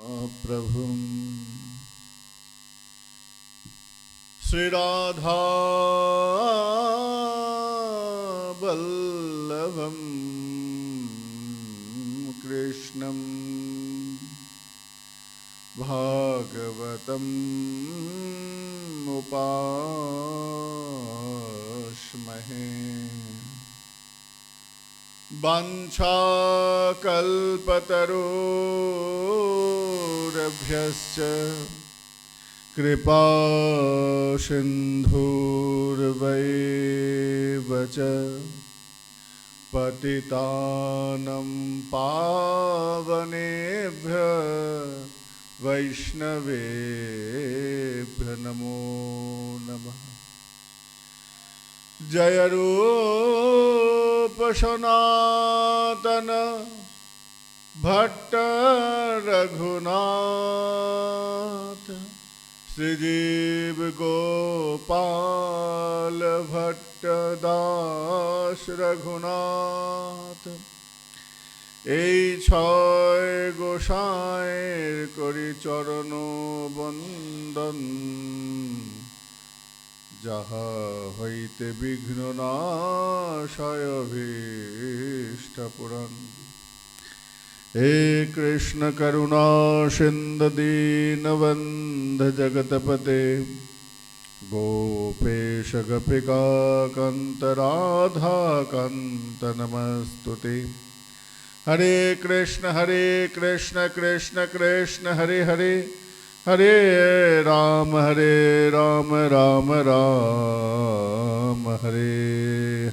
प्रभुं श्रीराधा वल्लभं कृष्णं भागवतम् उपास्महे। वाञ्छाकल्पतरुभ्यश्च कृपा सिन्धुर्वैव च पतितानं पावनेभ्यः वैष्णवेभ्यो नमो नमः। जय रूप सनातन भट्ट रघुनाथ श्रीजीव गोपाल भट्ट दास रघुनाथ। এই ছয় গোসাঁয়ের করি চরণ বন্দন, যাহা হইতে বিঘ্ন নাশয় অভীষ্ট পুরাণ। हे कृष्ण करुणा सिंधु दीनबंधु जगतपते गोपेश गोपिका कांत राधा कांत नमस्तुते। हरे कृष्ण कृष्ण कृष्ण हरे हरे, हरे राम राम राम हरे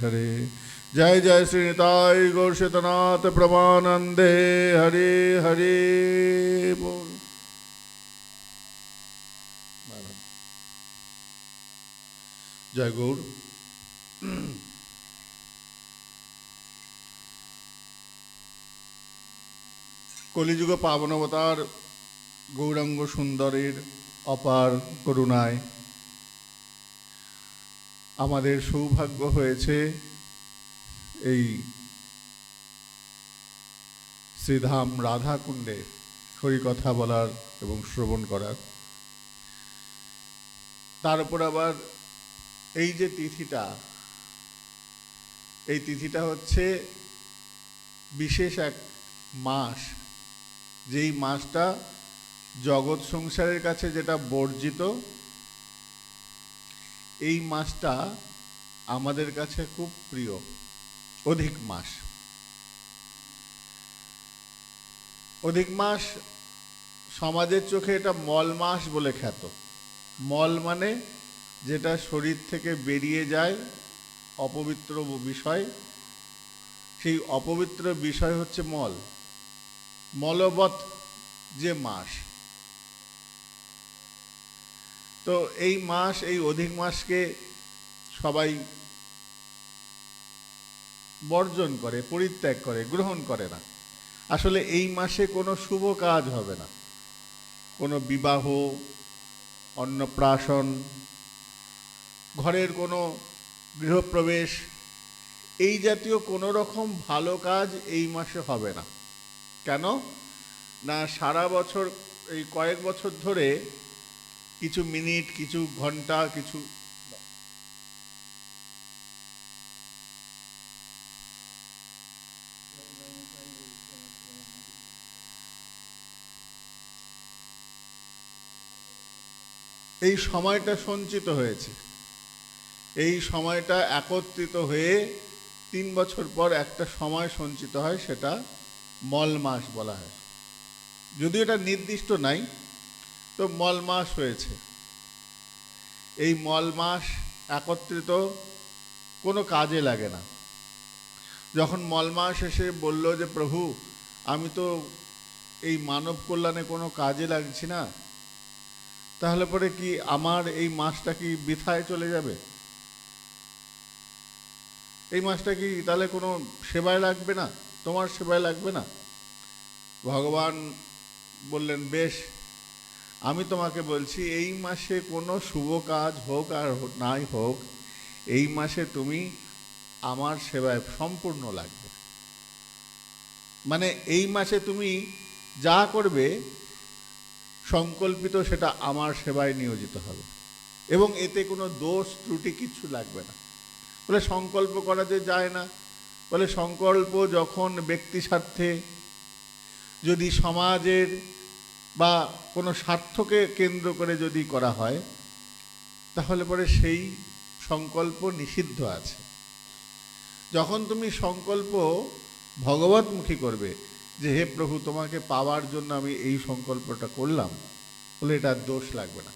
हरे। जय जय श्री निताई गौर सीतनाथ प्रभानंदे हरे हरे बोल। जय गौर। কলিযুগ পাবন অবতার গৌরাঙ্গ সুন্দরের অপার করুণায় আমাদের সৌভাগ্য হয়েছে এই শ্রীধাম রাধাকুণ্ডে হরিকথা বলার এবং শ্রবণ করার। তার উপর আবার এই যে তিথিটা, এই তিথিটা হচ্ছে বিশেষ এক মাস, যেই মাসটা জগৎ সংসারের কাছে যেটা বর্জিত, এই মাসটা আমাদের কাছে খুব প্রিয়। অধিক মাস, অধিক মাস সমাজের চোখে এটা মল মাস বলে খ্যাত। মল মানে যেটা শরীর থেকে বেরিয়ে যায়, অপবিত্র বিষয়, সেই অপবিত্র বিষয় হচ্ছে মল, মলবৎ যে মাস। তো এই মাস, এই অধিক মাসকে সবাই বর্জন করে, পরিত্যাগ করে, গ্রহণ করে না। আসলে এই মাসে কোনো শুভ কাজ হবে না, কোনো বিবাহ, অন্নপ্রাশন, ঘরের কোনো গৃহপ্রবেশ, এই জাতীয় কোনো রকম ভালো কাজ এই মাসে হবে না। কেন না, সারা বছর এই কয়েক বছর ধরে কিছু মিনিট, কিছু ঘন্টা, কিছু এই সময়টা সঞ্চিত হয়েছে। এই সময়টা একত্রিত হয়ে 3 বছর পর একটা সময় সঞ্চিত হয়, সেটা মল মাস বলা হয়। যদিও এটা নির্দিষ্ট নাই, তো মল মাস হয়েছে। এই মল মাস একত্রিত কোনো কাজে লাগে না। যখন মল মাস এসে বলল যে প্রভু, আমি তো এই মানব কল্যাণে কোনো কাজে লাগছি না, তাহলে পরে কি আমার এই মাসটা কি বৃথায় চলে যাবে? এই মাসটা কি তাহলে কোনো সেবায় লাগবে না, তোমার সেবায় লাগবে না? ভগবান বললেন, বেশ, আমি তোমাকে বলছি, এই মাসে কোনো শুভ কাজ হোক আর নাই হোক, এই মাসে তুমি আমার সেবায় সম্পূর্ণ লাগবে। মানে এই মাসে তুমি যা করবে সংকল্পিত সেটা আমার সেবায় নিয়োজিত হবে, এবং এতে কোনো দোষ ত্রুটি কিচ্ছু লাগবে না। বলে সংকল্প করা যে যায় না, বলে সংকল্প যখন ব্যক্তি স্বার্থে, যদি সমাজের বা কোনো স্বার্থকে কেন্দ্র করে যদি করা হয়, তাহলে পরে সেই সংকল্প নিষিদ্ধ আছে। যখন তুমি সংকল্প ভগবতমুখী করবে, যে হে প্রভু তোমাকে পাওয়ার জন্য আমি এই সংকল্পটা করলাম, বলে এটার দোষ লাগবে না।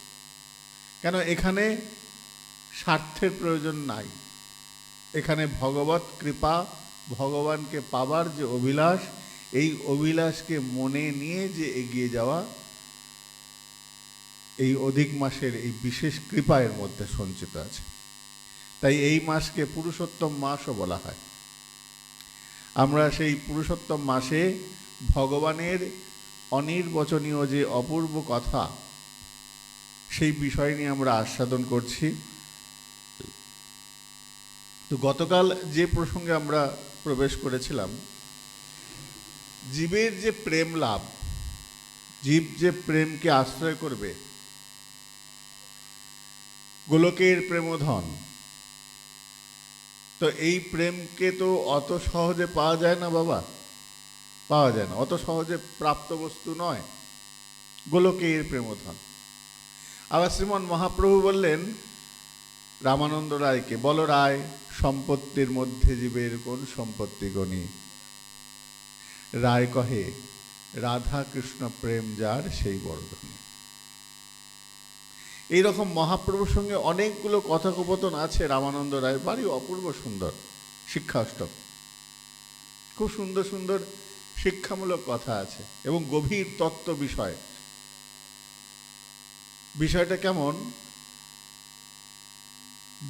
কেন? এখানে স্বার্থের প্রয়োজন নাই, এখানে ভগবত কৃপা, ভগবানকে পাবার যে অভিলাষ, এই অভিলাষকে মনে নিয়ে যে এগিয়ে যাওয়া, এই অধিক মাসের এই বিশেষ কৃপা এর মধ্যে সঞ্চিত আছে। তাই এই মাসকে পুরুষোত্তম মাসও বলা হয়। আমরা সেই পুরুষোত্তম মাসে ভগবানের অনির্বচনীয় যে অপূর্ব কথা, সেই বিষয় নিয়ে আমরা আস্বাদন করছি। তো গতকাল যে প্রসঙ্গে আমরা প্রবেশ করেছিলাম, জীবের যে প্রেম লাভ, জীব যে প্রেমকে আশ্রয় করবে, গোলকের প্রেমধন, তো এই প্রেমকে তো অত সহজে পাওয়া যায় না বাবা, পাওয়া যায় না, অত সহজে প্রাপ্ত বস্তু নয় গোলকের প্রেমধন। আবার শ্রীমন মহাপ্রভু বললেন রামানন্দ রায়কে, বলো রায় সম্পত্তির মধ্যে জীবের কোন সম্পত্তি গণি? রায় কহে রাধা কৃষ্ণ প্রেম যার সেই বড় ধনী। এইরকম মহাপ্রভুর সঙ্গে অনেকগুলো কথোপকথন আছে রামানন্দ রায়, বাড়ি অপূর্ব সুন্দর শিক্ষাষ্টক, খুব সুন্দর সুন্দর শিক্ষামূলক কথা আছে এবং গভীর তত্ত্ব বিষয়। বিষয়টা কেমন?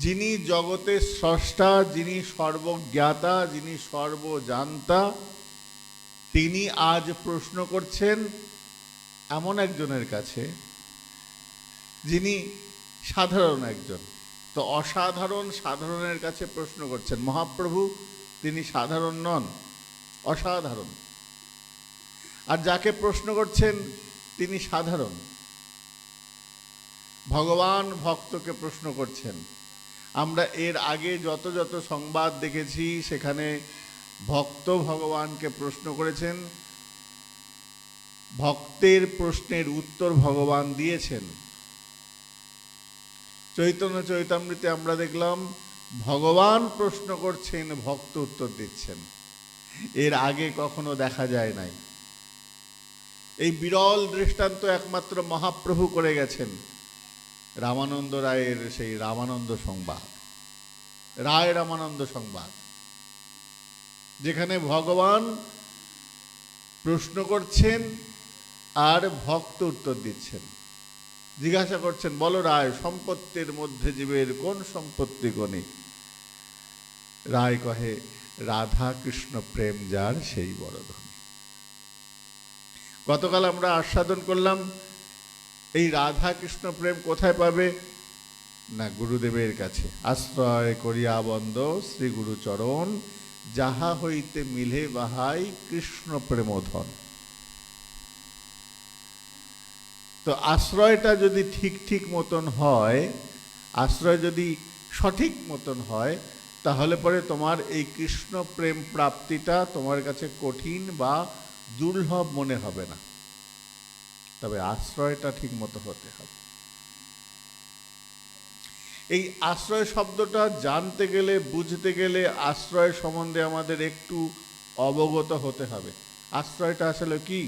যিনি জগতের স্রষ্টা, যিনি সর্বজ্ঞাতা, যিনি সর্বজান্তা, তিনি আজ প্রশ্ন করছেন এমন একজনের কাছে যিনি সাধারণ একজন। তো অসাধারণ সাধারণের কাছে প্রশ্ন করছেন মহাপ্রভু, তিনি সাধারণ নন, অসাধারণ। আর যাকে প্রশ্ন করছেন তিনি সাধারণ। ভগবান ভক্তকে প্রশ্ন করছেন। আমরা এর আগে যত যত সংবাদ দেখেছি, সেখানে ভক্ত ভগবানকে প্রশ্ন করেছেন, ভক্তের প্রশ্নের উত্তর ভগবান দিয়েছেন। চৈতন্য চৈতামৃতে আমরা দেখলাম ভগবান প্রশ্ন করছেন, ভক্ত উত্তর দিচ্ছেন। এর আগে কখনো দেখা যায় নাই। এই বিরল দৃষ্টান্ত একমাত্র মহাপ্রভু করে গেছেন রামানন্দ রায়ের সেই রামানন্দ সংবাদ, রায় রামানন্দ সংবাদ, যেখানে ভগবান প্রশ্ন করছেন আর ভক্ত উত্তর দিচ্ছেন। জিজ্ঞাসা করছেন, বলো রায় সম্পত্তির মধ্যে জীবের কোন সম্পত্তি গণি? রায় কহে রাধা কৃষ্ণ প্রেম যার সেই বড় ধনী। গতকাল আমরা আস্বাদন করলাম এই রাধা কৃষ্ণ প্রেম কোথায় পাবে না? গুরুদেবের কাছে। আশ্রয় করিয়া বন্দ শ্রী গুরু চরণ, যাহা হইতে মিলে বাহাই কৃষ্ণ প্রেমধন। তো আশ্রয়টা যদি ঠিক ঠিক মতন হয়, আশ্রয় যদি সঠিক মতন হয়, তাহলে পরে তোমার এই কৃষ্ণ প্রেম প্রাপ্তিটা তোমার কাছে কঠিন বা দুর্লভ মনে হবে না। তবে আশ্রয়টা ঠিক মতো হতে হবে। এই আশ্রয় শব্দটা জানতে গেলে, বুঝতে গেলে আশ্রয় সম্বন্ধে আমাদের একটু অবগত হতে হবে। আশ্রয়টা আসলে কি?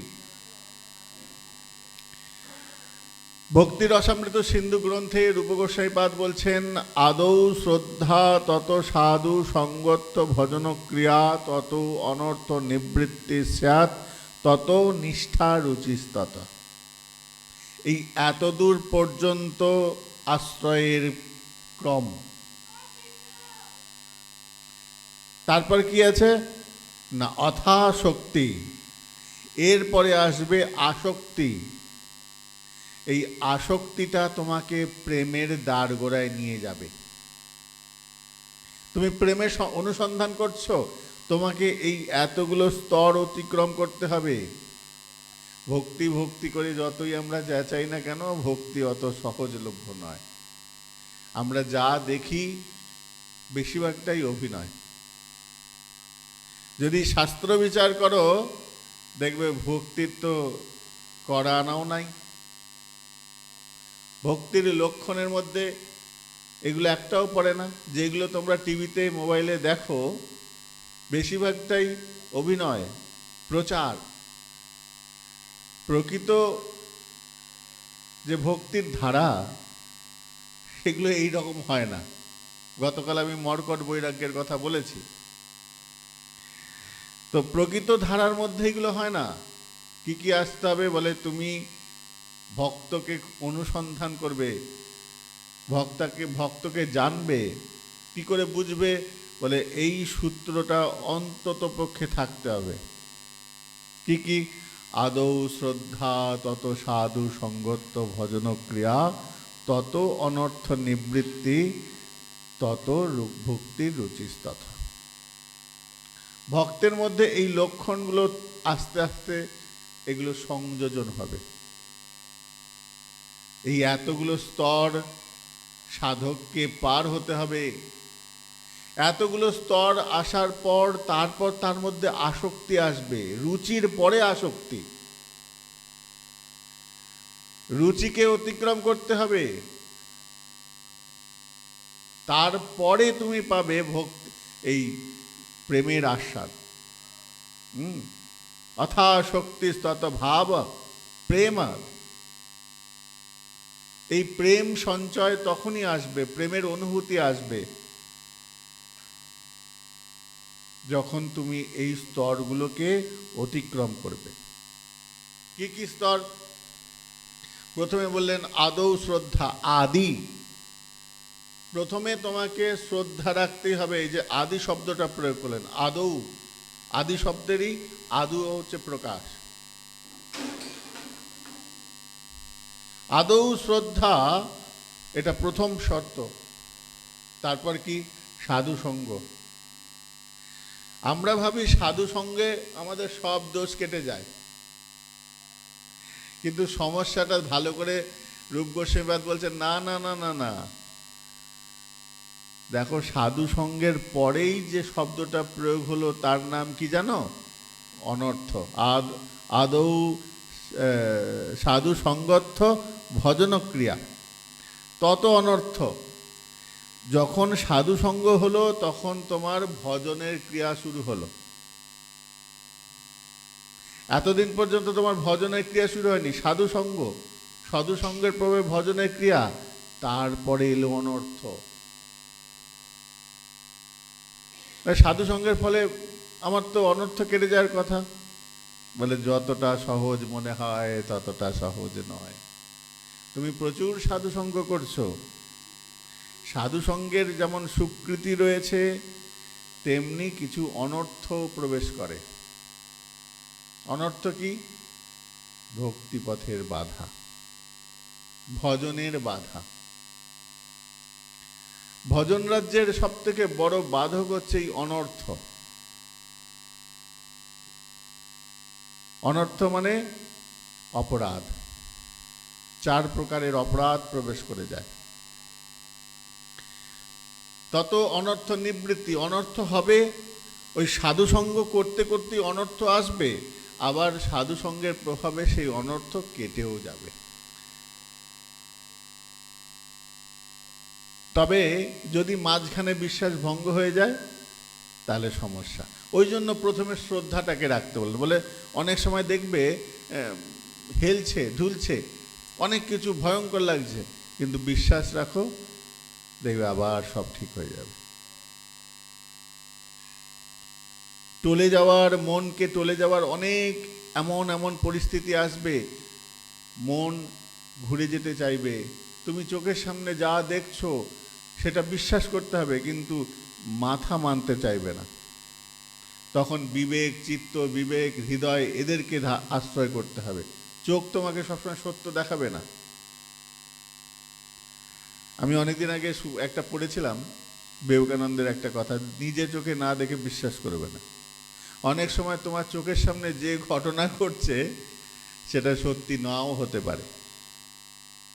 ভক্তি রসামৃত সিন্ধু গ্রন্থে রূপ গোস্বাইপাদ বলছেন, আদৌ শ্রদ্ধা তত সাধু সঙ্গত্ব ভজন ক্রিয়া, তত অনর্থ নিবৃত্তি স্যাৎ, তত নিষ্ঠা রুচিস্তত। এই এতদূর পর্যন্ত আশ্রয়ের ক্রম। তারপর কি আছে না? অথাশক্তি। এরপরে আসবে আসক্তি। এই আসক্তিটা তোমাকে প্রেমের দ্বারগোড়ায় নিয়ে যাবে। তুমি প্রেমের অনুসন্ধান করছো, তোমাকে এই এতগুলো স্তর অতিক্রম করতে হবে। ভক্তি ভক্তি করে যতই আমরা চেঁচাই না কেন, ভক্তি অত সহজলভ্য নয়। আমরা যা দেখি বেশিরভাগটাই অভিনয়। যদি শাস্ত্র বিচার করো দেখবে ভক্তির তো কড়া আনাও নাই। ভক্তির লক্ষণের মধ্যে এগুলো একটাও পড়ে না। যেগুলো তোমরা টিভিতে মোবাইলে দেখো বেশিরভাগটাই অভিনয়, প্রচার। প্রকৃত যে ভক্তির ধারা সেগুলো এই রকম হয় না। গতকাল আমি মর্কট বৈরাগ্যের কথা বলেছি। তো প্রকৃত ধারার মধ্যে এগুলো হয় না। কি কি আসতে হবে বলে, তুমি ভক্তকে অনুসন্ধান করবে, ভক্তকে জানবে। কি করে বুঝবে বলে, এই সূত্রটা অন্তত পক্ষে থাকতে হবে। কি কি? আদৌ শ্রদ্ধা, তত সাধু সঙ্গত্ব ভজন ক্রিয়া, তত অনর্থ নিবৃত্তি, তত ভক্তির রুচিস্তত। ভক্তের মধ্যে এই লক্ষণগুলো আস্তে আস্তে এগুলো সংযোজন হবে। এই এতগুলো স্তর সাধককে পার হতে হবে। এতগুলো স্তর আসার পর তারপর তার মধ্যে আসক্তি আসবে। রুচির পরে আসক্তি। রুচিকে অতিক্রম করতে হবে, তারপরে তুমি পাবে ভক্তি, এই প্রেমের আস্বাদ। অথা শক্তি তত ভাব প্রেম। এই প্রেম সঞ্চয় তখনই আসবে, প্রেমের অনুভূতি আসবে যখন তুমি এই স্তরগুলোকে অতিক্রম করবে। কি কি স্তর? প্রথমে বললেন আদৌ শ্রদ্ধা, আদি। প্রথমে তোমাকে শ্রদ্ধা রাখতেই হবে। এই যে আদি শব্দটা প্রয়োগ করলেন, আদৌ, আদি শব্দেরই আদৌ হচ্ছে প্রকাশ। আদৌ শ্রদ্ধা, এটা প্রথম শর্ত। তারপর কি? সাধু সঙ্গ। আমরা ভাবি সাধু সঙ্গে আমাদের সব দোষ কেটে যায়, কিন্তু সমস্যাটা ভালো করে রূপ গোস্বামীপাদ বলছেন, না না না না না। দেখো, সাধু সঙ্গের পরেই যে শব্দটা প্রয়োগ হলো তার নাম কি জানো? অনর্থ। আদৌ সাধু সঙ্গত্ব ভজন ক্রিয়া, তত অনর্থ। যখন সাধু সঙ্গ হলো তখন তোমার ভজনের ক্রিয়া শুরু হলো। এতদিন পর্যন্ত তোমার ভজনের ক্রিয়া শুরু হয়নি। সাধু সঙ্গ, সাধু সঙ্গের প্রভাবে ভজনের ক্রিয়া, তারপরে এলো অনর্থ। সাধু সঙ্গের ফলে আমার তো অনর্থ কেটে যাওয়ার কথা। বলে যতটা সহজ মনে হয় ততটা সহজ নয়। তুমি প্রচুর সাধু সঙ্গ করছো। সাধু সঙ্গের যেমন স্বীকৃতি রয়েছে, তেমনি কিছু অনর্থ প্রবেশ করে। অনর্থ কি? ভক্তিপথের বাধা, ভজনের বাধা। ভজন রাজ্যের সব থেকে বড় বাধক হচ্ছে এই অনর্থ। অনর্থ মানে অপরাধ। 4 প্রকারের অপরাধ প্রবেশ করে যায়। তত অনর্থ নিবৃত্তি। অনর্থ হবে, ওই সাধুসঙ্গ করতে করতে অনর্থ আসবে, আবার সাধুসঙ্গের প্রভাবে সেই অনর্থ কেটেও যাবে। তবে যদি মাঝখানে বিশ্বাস ভঙ্গ হয়ে যায় তাহলে সমস্যা। ওই জন্য প্রথমে শ্রদ্ধাটাকে রাখতে বলল। বলে অনেক সময় দেখবে হেলছে ঢুলছে, অনেক কিছু ভয়ঙ্কর লাগছে, কিন্তু বিশ্বাস রাখো, দেখবে আবার সব ঠিক হয়ে যাবে। টলে যাওয়ার, মনকে টলে যাওয়ার অনেক এমন এমন পরিস্থিতি আসবে, মন ঘুরে যেতে চাইবে। তুমি চোখের সামনে যা দেখছো সেটা বিশ্বাস করতে হবে, কিন্তু মাথা মানতে চাইবে না। তখন বিবেক, চিত্ত, বিবেক, হৃদয়, এদেরকে আশ্রয় করতে হবে। চোখ তোমাকে সবসময় সত্য দেখাবে না। আমি অনেকদিন আগে একটা পড়েছিলাম বিবেকানন্দের একটা কথা, নিজে চোখে না দেখে বিশ্বাস করবে না। অনেক সময় তোমার চোখের সামনে যে ঘটনা ঘটছে সেটা সত্যি নাও হতে পারে।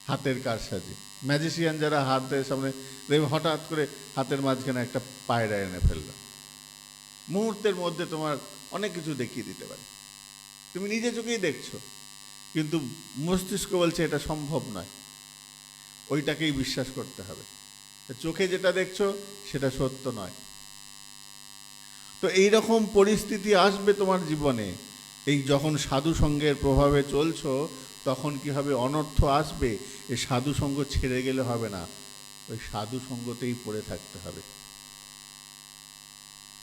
হাতের কারসাজি, ম্যাজিশিয়ান যারা হাতের সামনে দেখবে হঠাৎ করে হাতের মাঝখানে একটা পায়রা এনে ফেললো, মুহূর্তের মধ্যে তোমার অনেক কিছু দেখিয়ে দিতে পারে, তুমি নিজে চোখেই দেখছো, কিন্তু মস্তিষ্ক বলছে এটা সম্ভব নয়, ওইটাকেই বিশ্বাস করতে হবে। চোখে যেটা দেখছো সেটা সত্য নয়। তো এইরকম পরিস্থিতি আসবে তোমার জীবনে, এই যখন সাধু সঙ্গের প্রভাবে চলছো তখন কি হবে, অনর্থ আসবে। এই সাধু সঙ্গ ছেড়ে গেলে হবে না, ওই সাধু সঙ্গতেই পড়ে থাকতে হবে।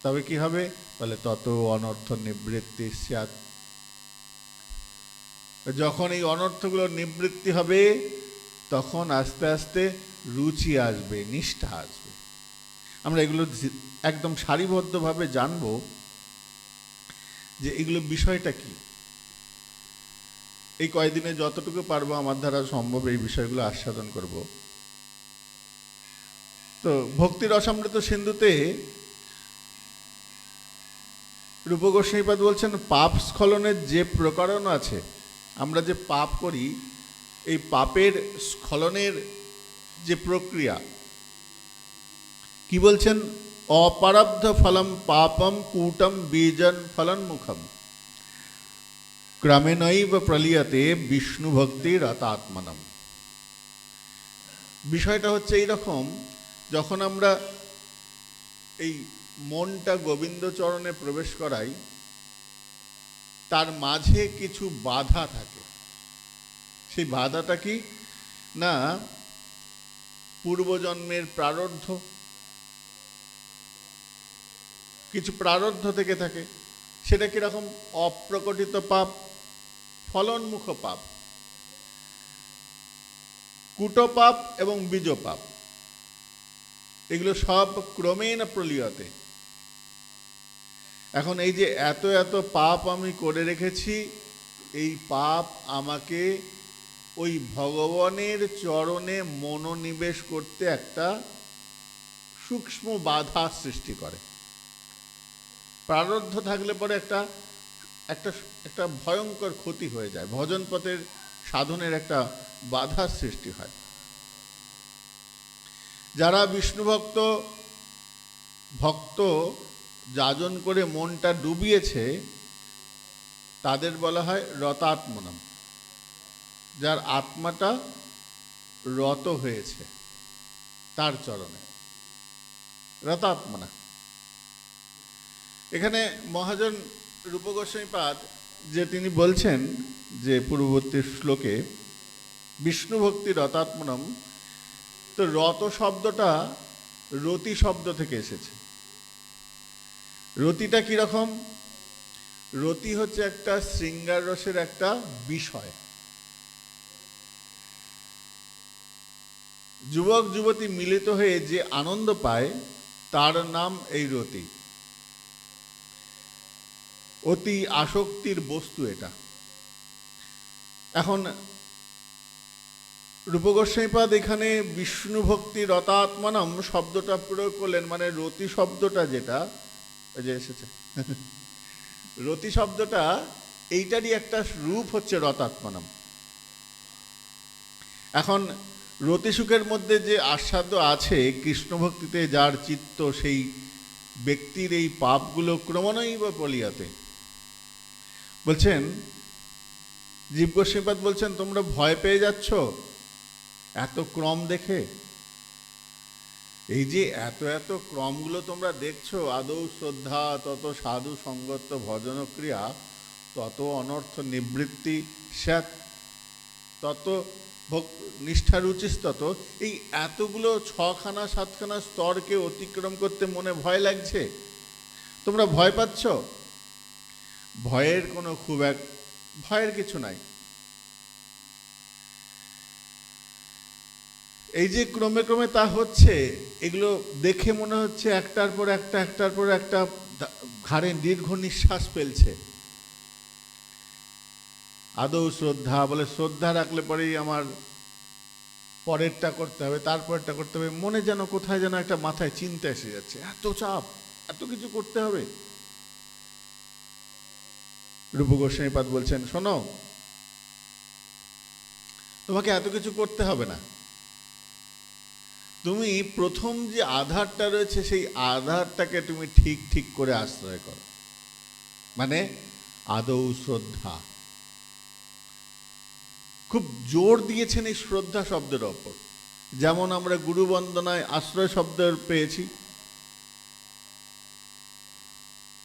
তবে কি হবে বলে, তত অনর্থ নিবৃত্তি স্যাৎ। যখন এই অনর্থগুলোর নিবৃত্তি হবে তখন আস্তে আস্তে রুচি আসবে, নিষ্ঠা আসবে। আমরা এগুলো একদম সারিবদ্ধভাবে জানবো যে এগুলো বিষয়টা কি। এই কয়েকদিনে যতটুকু পারবো আমার দ্বারা সম্ভব এই বিষয়গুলো আস্বাদন করব। তো ভক্তি রসামৃত সিন্ধুতে রূপ গোস্বামীপাদ বলছেন, পাপ স্খলনের যে প্রকরণ আছে, আমরা যে পাপ করি, এই পাপের স্খলনের যে প্রক্রিয়া, কি বলছেন, অপারব্ধ ফলম পাপম কূটম বীজন ফলন মুখম ক্রমেণৈব প্রলীয়তে বিষ্ণু ভক্তি রতাত্মনম। বিষয়টা হচ্ছে এইরকম, যখন আমরা এই মনটা গোবিন্দ চরণে প্রবেশ করাই, তার মাঝে কিছু বাধা থাকে। সেই বাধাটা কি না, পূর্বজন্মের প্রারব্ধ, কিছু প্রারব্ধ থেকে থাকে। সেটা কিরকম, অপ্রকটিত পাপ, ফলনমুখ পাপ, কূটপাপ এবং বীজপাপ, এগুলো সব ক্রমেণ প্রলীয়তে। এখন এই যে এত এত পাপ আমি করে রেখেছি, এই পাপ আমাকে ওই ভগবানের চরণে মনোনিবেশ করতে একটা সূক্ষ্ম বাধা সৃষ্টি করে। প্রারব্ধ থাকলে পরে একটা একটা একটা ভয়ঙ্কর ক্ষতি হয়ে যায়, ভজন পথের সাধনের একটা বাধা সৃষ্টি হয়। যারা বিষ্ণু ভক্ত যাজন করে মনটা ডুবিয়েছে, তাদের বলা হয় রতাত্মনম, যার আত্মাটা রত হয়েছে তার চরণে, রতাত্মনা। এখানে মহাজন রূপ গোস্বামীপাদ যে তিনি বলছেন যে পূর্ববর্তী শ্লোকে বিষ্ণু ভক্তি রতাত্মনম, তো রত শব্দটা রতি শব্দ থেকে এসেছে। রতিটা কিরকম, রতি হচ্ছে একটা শৃঙ্গার রসের একটা বিষয়। যুবক যুবতী মিলিত হয়ে যে আনন্দ পায় তার নাম এই রতি। অতি আসক্তির বস্তু এটা। এখন রূপ গোস্বামীপাদ এখানে বিষ্ণু ভক্তি রতাত্মনম শব্দটা প্রয়োগ করলেন, মানে রতি শব্দটা যেটা যে এসেছে, রতি শব্দটা এইটারই একটা রূপ হচ্ছে রতাত্মনম। এখন রতি সুখের মধ্যে যে আস্বাদ্য আছে, কৃষ্ণ ভক্তিতে যার চিত্ত, সেই ব্যক্তির এই পাপগুলো ক্রমণৈব প্রলীয়তে। বলছেন জীব গোস্বামীপাদ বলছেন, তোমরা ভয় পেয়ে যাচ্ছ এত ক্রম দেখে। এই যে এত এত ক্রমগুলো তোমরা দেখছো, আদৌ শ্রদ্ধা, তত সাধু সঙ্গত ভজন ক্রিয়া, তত অনর্থ নিবৃত্তি স্যাৎ, তত নিষ্ঠা রুচিস্তত। এই এতগুলো 6খানা 7খানা স্তরকে অতিক্রম করতে মনে ভয় লাগছে, তোমরা ভয় পাচ্ছ। ভয়ের কোনো ভয়ের কিছু নাই। এই যে ক্রমে ক্রমে তা হচ্ছে, এগুলো দেখে মনে হচ্ছে একটার পর একটা ঘাড়ে দীর্ঘ নিঃশ্বাস ফেলছে। আদৌ শ্রদ্ধা, বলে শ্রদ্ধা রাখলে পরেই আমার পরেরটা করতে হবে, তারপরেরটা করতে হবে, মনে যেন কোথায় যেন একটা মাথায় চিন্তা এসে যাচ্ছে, এত চাপ, এত কিছু করতে হবে। রূপ গোস্বামীপাদ বলছেন, শোনো, তোমাকে এত কিছু করতে হবে না। তুমি প্রথম যে আধারটা রয়েছে সেই আধারটাকে তুমি ঠিক ঠিক করে আশ্রয় করো, মানে আদৌ শ্রদ্ধা। খুব জোর দিয়েছেন এই শ্রদ্ধা শব্দের ওপর। যেমন আমরা গুরু বন্দনায় আশ্রয় শব্দ পেয়েছি,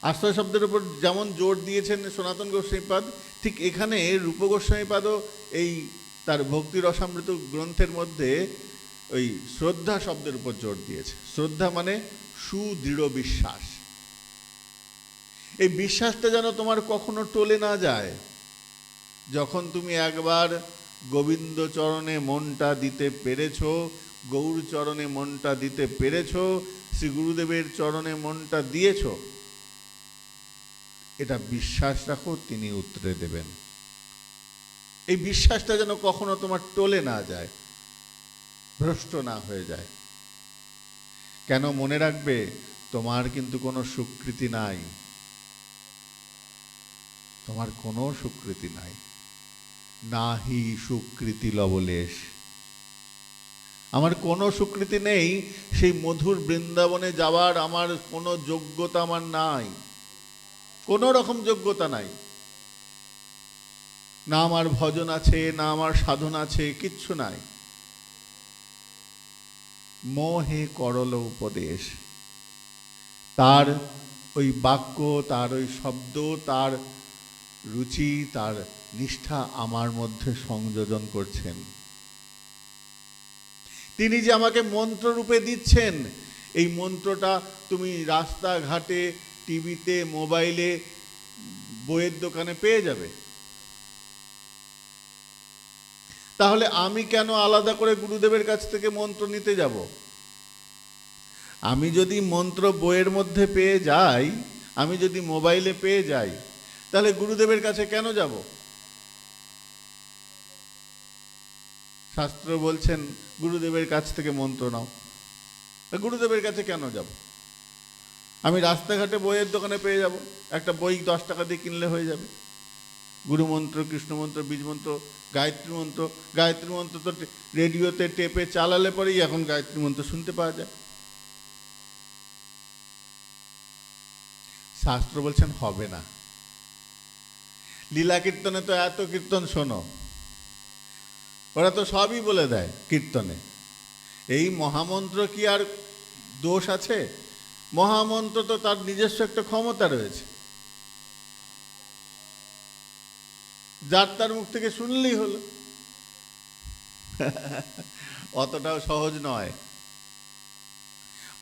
আশ্রয় শব্দের উপর যেমন জোর দিয়েছেন সনাতন গোস্বামীপাদ, ঠিক এখানে রূপ গোস্বামীপাদও এই তার ভক্তি রসামৃত গ্রন্থের মধ্যে ওই শ্রদ্ধা শব্দের উপর জোর দিয়েছে। শ্রদ্ধা মানে সুদৃঢ় বিশ্বাস। এই বিশ্বাসটা যেন তোমার কখনো টলে না যায়। যখন তুমি একবার গোবিন্দ চরণে মনটা দিতে পেরেছ, গৌর চরণে মনটা দিতে পেরেছ, শ্রী গুরুদেবের চরণে মনটা দিয়েছ, এটা বিশ্বাস রাখো তিনি উত্তরে দেবেন। এই বিশ্বাসটা যেন কখনো তোমার টলে না যায়, ভ্রষ্ট না হয়ে যায়। কেন মনে রাখবে, তোমার কিন্তু কোনো স্বীকৃতি নাই, তোমার কোনো স্বীকৃতি নাই। নাহি স্বীকৃতি লবলেশ, আমার কোনো স্বীকৃতি নেই। সেই মধুর বৃন্দাবনে যাওয়ার আমার কোনো যোগ্যতা আমার নাই, কোনো রকম যোগ্যতা নাই। না আমার ভজন আছে, না আমার সাধন আছে, কিচ্ছু নাই। মোহে করল উপদেশ, তার ওই বাক্য, তার ওই শব্দ, তার রুচি, তার নিষ্ঠা আমার মধ্যে সংযোজন করছেন। তিনি যে আমাকে মন্ত্ররূপে দিচ্ছেন, এই মন্ত্রটা তুমি রাস্তাঘাটে, টিভিতে, মোবাইলে, বইয়ের দোকানে পেয়ে যাবে। তাহলে আমি কেন আলাদা করে গুরুদেবের কাছ থেকে মন্ত্র নিতে যাব? আমি যদি মন্ত্র বইয়ের মধ্যে পেয়ে যাই, আমি যদি মোবাইলে পেয়ে যাই, তাহলে গুরুদেবের কাছে কেন যাব? শাস্ত্র বলছেন গুরুদেবের কাছ থেকে মন্ত্র নাও। গুরুদেবের কাছে কেন যাব? আমি রাস্তাঘাটে বইয়ের দোকানে পেয়ে যাব, একটা বই 10 টাকা দিয়ে কিনলে হয়ে যাবে। গুরুমন্ত্র, কৃষ্ণমন্ত্র, বীজমন্ত্র, গায়ত্রী মন্ত্র। গায়ত্রী মন্ত্র তো রেডিওতে টেপে চালালে পরেই এখন গায়ত্রী মন্ত্র শুনতে পাওয়া যায়। শাস্ত্র বলছেন হবে না। লীলা কীর্তনে তো এত কীর্তন শোনো, ওরা তো সবই বলে দেয় কীর্তনে। এই মহামন্ত্র কি আর দোষ আছে? মহামন্ত্র তো তার নিজস্ব একটা ক্ষমতা রয়েছে, যার তার মুখ থেকে শুনলেই হলো। অতটাও সহজ নয়।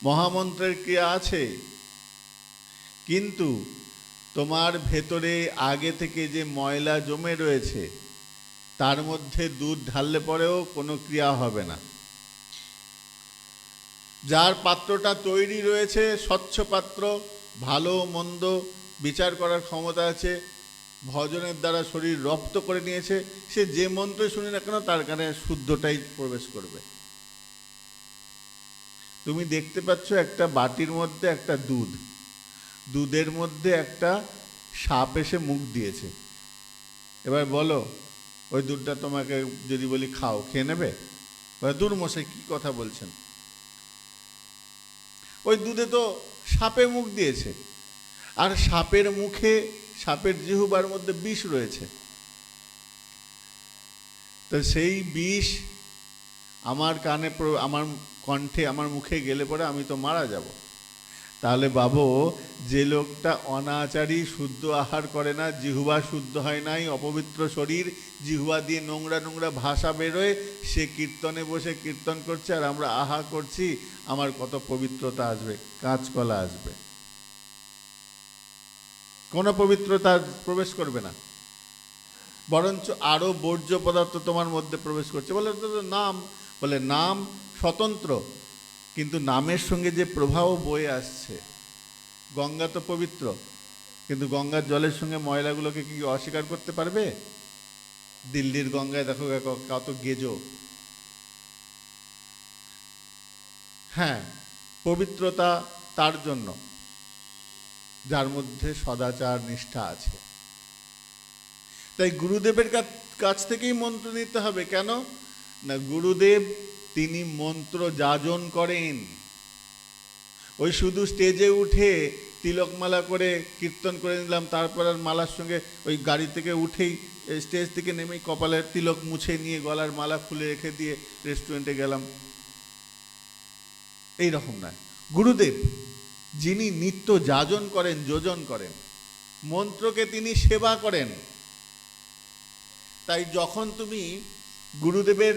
মহামন্ত্রের ক্রিয়া আছে, কিন্তু তোমার ভেতরে আগে থেকে যে ময়লা জমে রয়েছে, তার মধ্যে দুধ ঢাললে পরেও কোনো ক্রিয়া হবে না। যার পাত্রটা তৈরি রয়েছে, স্বচ্ছ পাত্র, ভালো মন্দ বিচার করার ক্ষমতা আছে, ভজনের দ্বারা শরীর রপ্ত করে নিয়েছে, সে যে মন্ত্র শুনি না কেন তার কানে শুদ্ধটাই প্রবেশ করবে। তুমি দেখতে পাচ্ছ একটা বাটির মধ্যে একটা দুধ, দুধের মধ্যে একটা সাপ এসে মুখ দিয়েছে। এবার বলো, ওই দুধটা তোমাকে যদি বলি খাও, খেয়ে নেবে? দূর মশাই কি কথা বলছেন, ওই দুধে তো সাপে মুখ দিয়েছে, আর সাপের মুখে, সাপের জিহ্বার মধ্যে বিষ রয়েছে। তো সেই বিষ আমার কানে, আমার কণ্ঠে, আমার মুখে গেলে পরে আমি তো মারা যাব। তাহলে বাবু, যে লোকটা অনাচারী, শুদ্ধ আহার করে না, জিহ্বা শুদ্ধ হয় নাই, অপবিত্র শরীর, জিহ্বা দিয়ে নোংরা নোংরা ভাষা বেরোয়, সে কীর্তনে বসে কীর্তন করছে, আর আমরা আহা করছি, আমার কত পবিত্রতা আসবে, কাঁচকলা আসবে, কোনো পবিত্রতা প্রবেশ করবে না, বরঞ্চ আরো বর্জ্য পদার্থ তোমার মধ্যে প্রবেশ করছে। বলে নাম, বলে নাম স্বতন্ত্র, কিন্তু নামের সঙ্গে যে প্রবাহ বয়ে আসছে। গঙ্গা তো পবিত্র, কিন্তু গঙ্গার জলের সঙ্গে ময়লাগুলোকে কি অস্বীকার করতে পারবে? দিল্লির গঙ্গায় দেখো কত গেজো। হ্যাঁ, পবিত্রতা তার জন্য যার মধ্যে সদাচার নিষ্ঠা আছে। তাই গুরুদেবের কাছ কাছ থেকেই মন্ত্র নিতে হবে। কেন না, গুরুদেব তিনি মন্ত্র যাজন করেন। ওই শুধু স্টেজে উঠে তিলকমালা করে কীর্তন করে নিলাম, তারপর আর মালার সঙ্গে ওই গাড়ি থেকে উঠেই স্টেজ থেকে নেমেই কপালের তিলক মুছে নিয়ে গলার মালা খুলে রেখে দিয়ে রেস্টুরেন্টে গেলাম, এই রকম নয়। গুরুদেব যিনি নিত্য যাজন করেন, যোজন করেন, মন্ত্রকে তিনি সেবা করেন। তাই যখন তুমি গুরুদেবের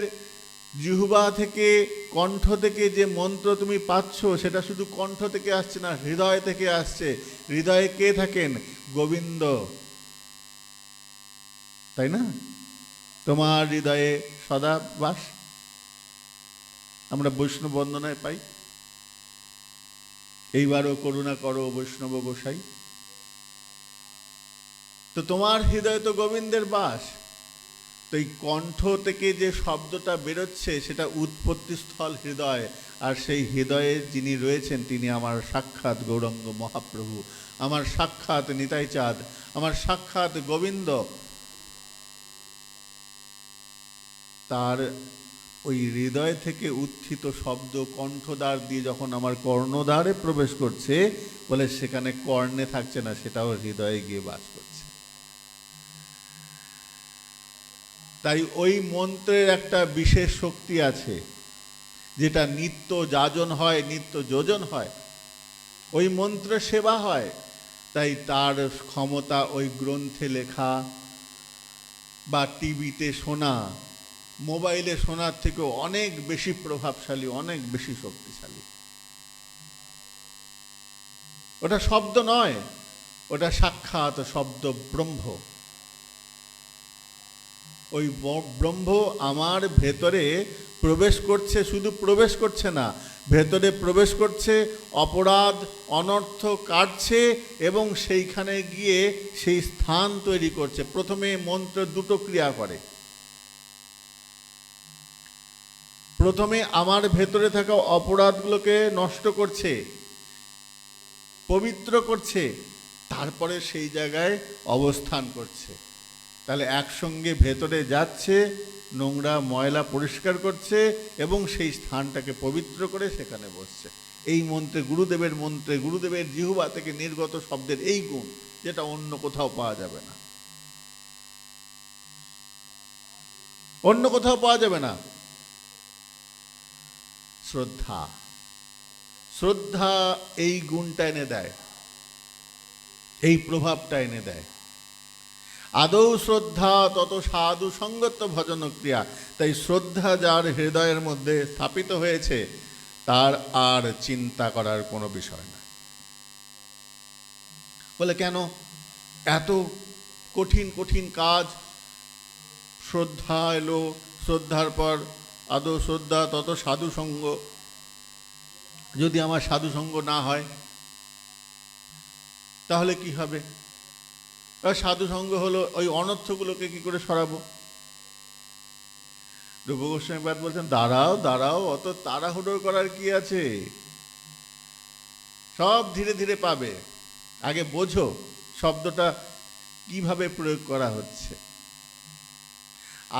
জিহ্বা থেকে, কণ্ঠ থেকে যে মন্ত্র তুমি পাচ্ছ, সেটা শুধু কণ্ঠ থেকে আসছে না, হৃদয় থেকে আসছে। হৃদয়ে কে থাকেন? গোবিন্দ, তাই না? তোমার হৃদয়ে সদা বাস, আমরা বৈষ্ণব বন্দনায় পাই, এইবারও করুণা করো বৈষ্ণব গোসাই। তো তোমার হৃদয়ে তো গোবিন্দের বাস। তো এই কণ্ঠ থেকে যে শব্দটা বেরোচ্ছে সেটা উৎপত্তি স্থল হৃদয়, আর সেই হৃদয়ে যিনি রয়েছেন তিনি আমার সাক্ষাৎ গৌরাঙ্গ মহাপ্রভু, আমার সাক্ষাৎ নিতাই চাঁদ, আমার সাক্ষাৎ গোবিন্দ। তার ওই হৃদয় থেকে উত্থিত শব্দ কণ্ঠদ্বার দিয়ে যখন আমার কর্ণদ্বারে প্রবেশ করছে, বলে সেখানে কর্ণে থাকছে না, সেটাও হৃদয়ে গিয়ে বাস করছে। তাই ওই মন্ত্রের একটা বিশেষ শক্তি আছে, যেটা নিত্য যাজন হয়, নিত্য যোজন হয়, ওই মন্ত্র সেবা হয়। তাই তার ক্ষমতা ওই গ্রন্থে লেখা বা টিভিতে শোনা, মোবাইলে শোনার থেকেও অনেক বেশি প্রভাবশালী, অনেক বেশি শক্তিশালী। ওটা শব্দ নয়, ওটা সাক্ষাৎ শব্দ ব্রহ্ম। ওই ব্রহ্ম আমার ভেতরে প্রবেশ করছে, শুধু প্রবেশ করছে না, ভেতরে প্রবেশ করছে, অপরাধ অনর্থ কাটছে এবং সেইখানে গিয়ে সেই স্থান তৈরি করছে। প্রথমে মন্ত্র দুটো ক্রিয়া করে। প্রথমে আমার ভেতরে থাকা অপরাধগুলোকে নষ্ট করছে, পবিত্র করছে, তারপরে সেই জায়গায় অবস্থান করছে। তাহলে একসঙ্গে ভেতরে যাচ্ছে, নোংরা ময়লা পরিষ্কার করছে এবং সেই স্থানটাকে পবিত্র করে সেখানে বসছে। এই মন্ত্রে, গুরুদেবের মন্ত্রে, গুরুদেবের জিহ্বা থেকে নির্গত শব্দের এই গুণ, যেটা অন্য কোথাও পাওয়া যাবে না, অন্য কোথাও পাওয়া যাবে না। শ্রদ্ধা, শ্রদ্ধা এই গুণটা এনে দেয়, এই প্রভাবটা এনে দেয়। আদৌ শ্রদ্ধা তত সাধু সঙ্গত ভজন ক্রিয়া। তাই শ্রদ্ধা যার হৃদয়ের মধ্যে স্থাপিত হয়েছে, তার আর চিন্তা করার কোনো বিষয় না। বলে কেন এত কঠিন কঠিন কাজ? শ্রদ্ধা এলো, শ্রদ্ধার পর আদৌ শ্রদ্ধা তত সাধু সঙ্গ। যদি আমার সাধু সঙ্গ না হয় তাহলে কি হবে? সাধু সঙ্গ হলো ওই অনর্থগুলোকে কি করে সরাবো? রূপ গোস্বামী পাদ বলছেন, দাঁড়াও দাঁড়াও, অত তাড়াহুড়ো করার কি আছে, সব ধীরে ধীরে পাবে। আগে বোঝো শব্দটা কিভাবে প্রয়োগ করা হচ্ছে।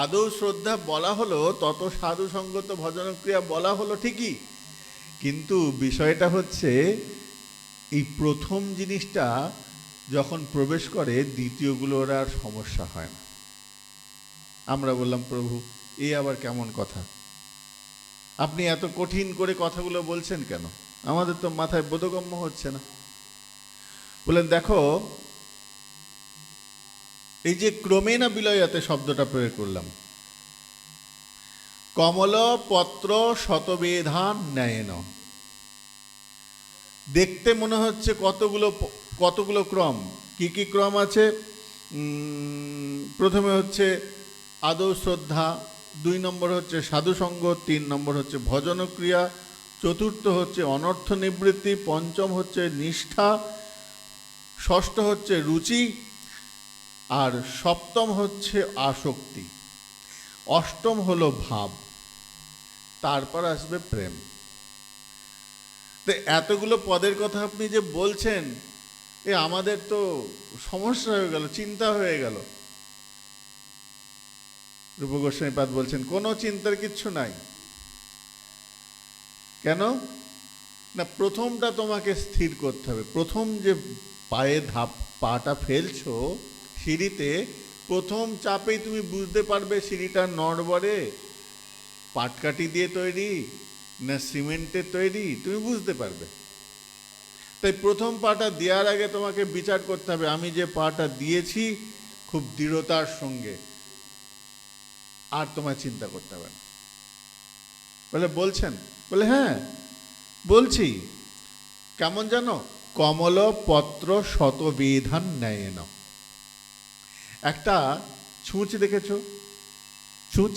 আদৌ শ্রদ্ধা বলা হলো, তত সাধু সঙ্গত ভজনক্রিয়া বলা হলো ঠিকই, কিন্তু বিষয়টা হচ্ছে এই প্রথম জিনিসটা যখন প্রবেশ করে, দ্বিতীয়গুলোর আর সমস্যা হয় না। আমরা বললাম, প্রভু এ আবার কেমন কথা, আপনি এত কঠিন করে কথাগুলো বলছেন কেন? আমাদের তো মাথায় বোধগম্য হচ্ছে না। বললেন, দেখো এই যে ক্রমেণা বিলয়াতে শব্দটা প্রয়োগ করলাম, কমল পত্র শতবেধান ন্যায়েন, দেখতে মনে হচ্ছে কতগুলো ক্রম। কি কি ক্রম আছে? প্রথমে হচ্ছে আদৌ শ্রদ্ধা, 2 নম্বর হচ্ছে সাধুসঙ্গ, 3 নম্বর হচ্ছে ভজনক্রিয়া, 4র্থ হচ্ছে অনর্থ নিবৃত্তি, 5ম হচ্ছে নিষ্ঠা, 6ষ্ঠ হচ্ছে রুচি, আর 7ম হচ্ছে আসক্তি, 8ম হলো ভাব, তারপর আসবে প্রেম। তো এতগুলো পদের কথা আপনি যে বলছেন, এ আমাদের তো সমস্যা হয়ে গেল, চিন্তা হয়ে গেল। রূপ গোস্বামীপাদ বলছেন কোনো চিন্তার কিচ্ছু নাই। কেন না, প্রথমটা তোমাকে স্থির করতে হবে। প্রথম যে পায়ে পাটা ফেলছো সিঁড়িতে, প্রথম চাপেই তুমি বুঝতে পারবে সিঁড়িটা নড়বড়ে পাটকাঠি দিয়ে তৈরি না সিমেন্টের তৈরি, তুমি বুঝতে পারবে। তাই প্রথম পাটা দেওয়ার আগে তোমাকে বিচার করতে হবে আমি যে পাটা দিয়েছি খুব দৃঢ়তার সঙ্গে, আর তোমার চিন্তা করতে হবে না। বলে বলছেন, বলে হ্যাঁ বলছি। কেমন জানো, কমল পত্র শতবিধান ন্যায়েন। একটা ছুঁচ দেখেছো? ছুঁচ,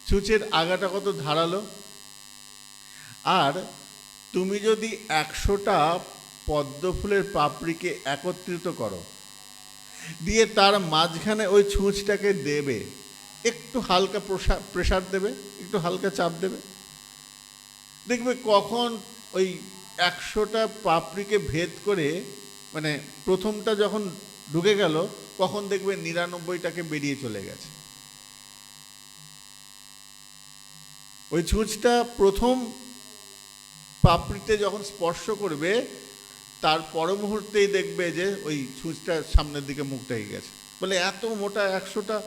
ছুঁচের আগাটা কত ধারালো। আর তুমি যদি 100টা পদ্ম ফুলের পাপড়িকে একত্রিত করো, দিয়ে তার মাঝখানে ওই ছুঁচটাকে দেবে, একটু হালকা প্রেসার দেবে, একটু হালকা চাপ দেবে, দেখবে কখন ওই 100টা পাপড়িকে ভেদ করে, মানে প্রথমটা যখন ঢুকে গেল কখন দেখবে 99টাকে বেরিয়ে চলে গেছে। ওই ছুঁচটা প্রথম পাপড়িতে যখন স্পর্শ করবে তার পর মুহূর্তেই দেখবে যে ওই ছুঁচটা সামনের দিকে মুখটা হয়ে গেছে। বলে এত মোটা 100টা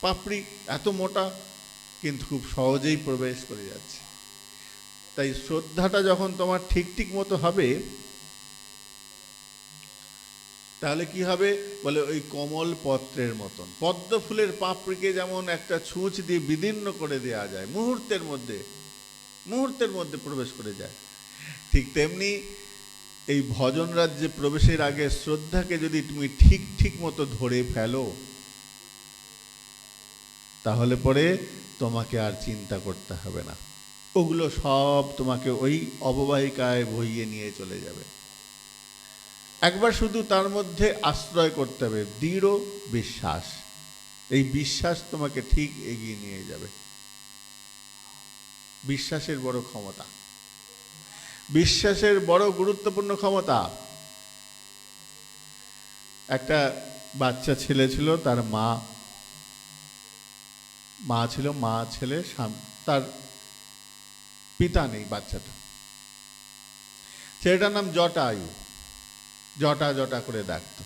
পাপড়ি, এত মোটা, কিন্তু খুব সহজেই প্রবেশ করে যাচ্ছে। তাই শ্রদ্ধাটা যখন তোমার ঠিক ঠিক মতো হবে, তাহলে কি হবে বলে ওই কমল পত্রের মতন। পদ্ম ফুলের পাপড়িকে যেমন একটা ছুঁচ দিয়ে বিদীর্ণ করে দেওয়া যায়, মুহূর্তের মধ্যে প্রবেশ করে যায়, ঠিক তেমনি এই ভজন রাজ্যে প্রবেশের আগে শ্রদ্ধাকে যদি তুমি ঠিক ঠিক মতো ধরে ফেলো, তাহলে পরে তোমাকে আর চিন্তা করতে হবে না। ওগুলো সব তোমাকে ওই অববাহিকায় বইয়ে নিয়ে চলে যাবে। একবার শুধু তার মধ্যে আশ্রয় করতে হবে দৃঢ় বিশ্বাস। এই বিশ্বাস তোমাকে ঠিক এগিয়ে নিয়ে যাবে। বিশ্বাসের বড় ক্ষমতা, বিশ্বাসের বড় গুরুত্বপূর্ণ ক্ষমতা। একটা বাচ্চা ছেলে ছিল, তার মা ছিল, মা ছেলে, তার পিতা নেই। বাচ্চাটা, ছেলেটার নাম জটায়ু। জটা জটা করে ডাকতো।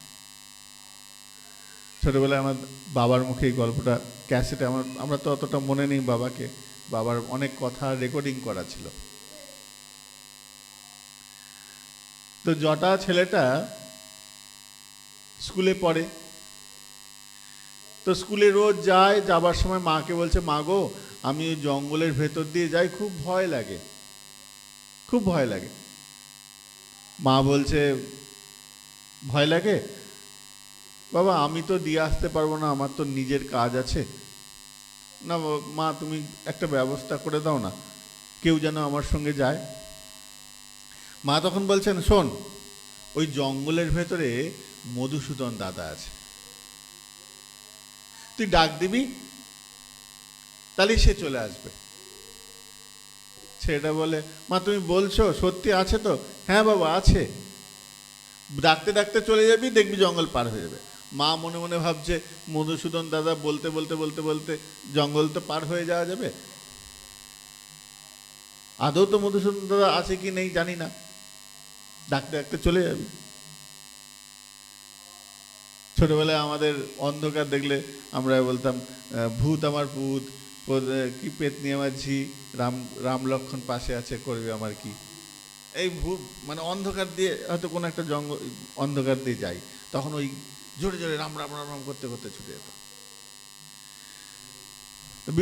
ছোটবেলায় আমার বাবার মুখে এই গল্পটা ক্যাসেটে, আমরা তো অতটা মনে নেই বাবাকে, বাবার অনেক কথা রেকর্ডিং করা ছিল। তো জটা ছেলেটা স্কুলে পড়ে, তো স্কুলে রোজ যায়, যাবার সময় মাকে বলছে, মা গো আমি ওই জঙ্গলের ভেতর দিয়ে যাই, খুব ভয় লাগে, খুব ভয় লাগে। মা বলছে ভয় লাগে বাবা, আমি তো দিয়ে আসতে পারবো না, আমার তো নিজের কাজ আছে। না মা, তুমি একটা ব্যবস্থা করে দাও না, কেউ যেন আমার সঙ্গে যায়। মা তখন বলছেন, শোন, ওই জঙ্গলের ভেতরে মধুসূদন দাদা আছে, তুই ডাক দিবি, তাহলে সে চলে আসবে। ছেলেটা বলে, মা তুমি বলছো সত্যি আছে তো? হ্যাঁ বাবা আছে। ডাকতে ডাকতে চলে যাবি, দেখবি জঙ্গল পার হয়ে যাবে। মা মনে মনে ভাবছে, মধুসূদন দাদা বলতে বলতে বলতে বলতে জঙ্গল তো পার হয়ে যাওয়া যাবে। আদৌ তো মধুসূদন দাদা আছে কি নেই জানি না, ডাকতে ডাকতে চলে যাবি। ছোটবেলায় আমাদের অন্ধকার দেখলে আমরা বলতাম, ভূত আমার পুত, কি পেতনি আমার ঝি, রাম লক্ষণ পাশে আছে, করবে আমার কি। এই ভূত মানে অন্ধকার দিয়ে হয়তো কোনো একটা জঙ্গল অন্ধকার দিয়ে যাই, তখন ওই জোরে জোরে রাম রাম রাম রাম করতে করতে ছুটে যেত।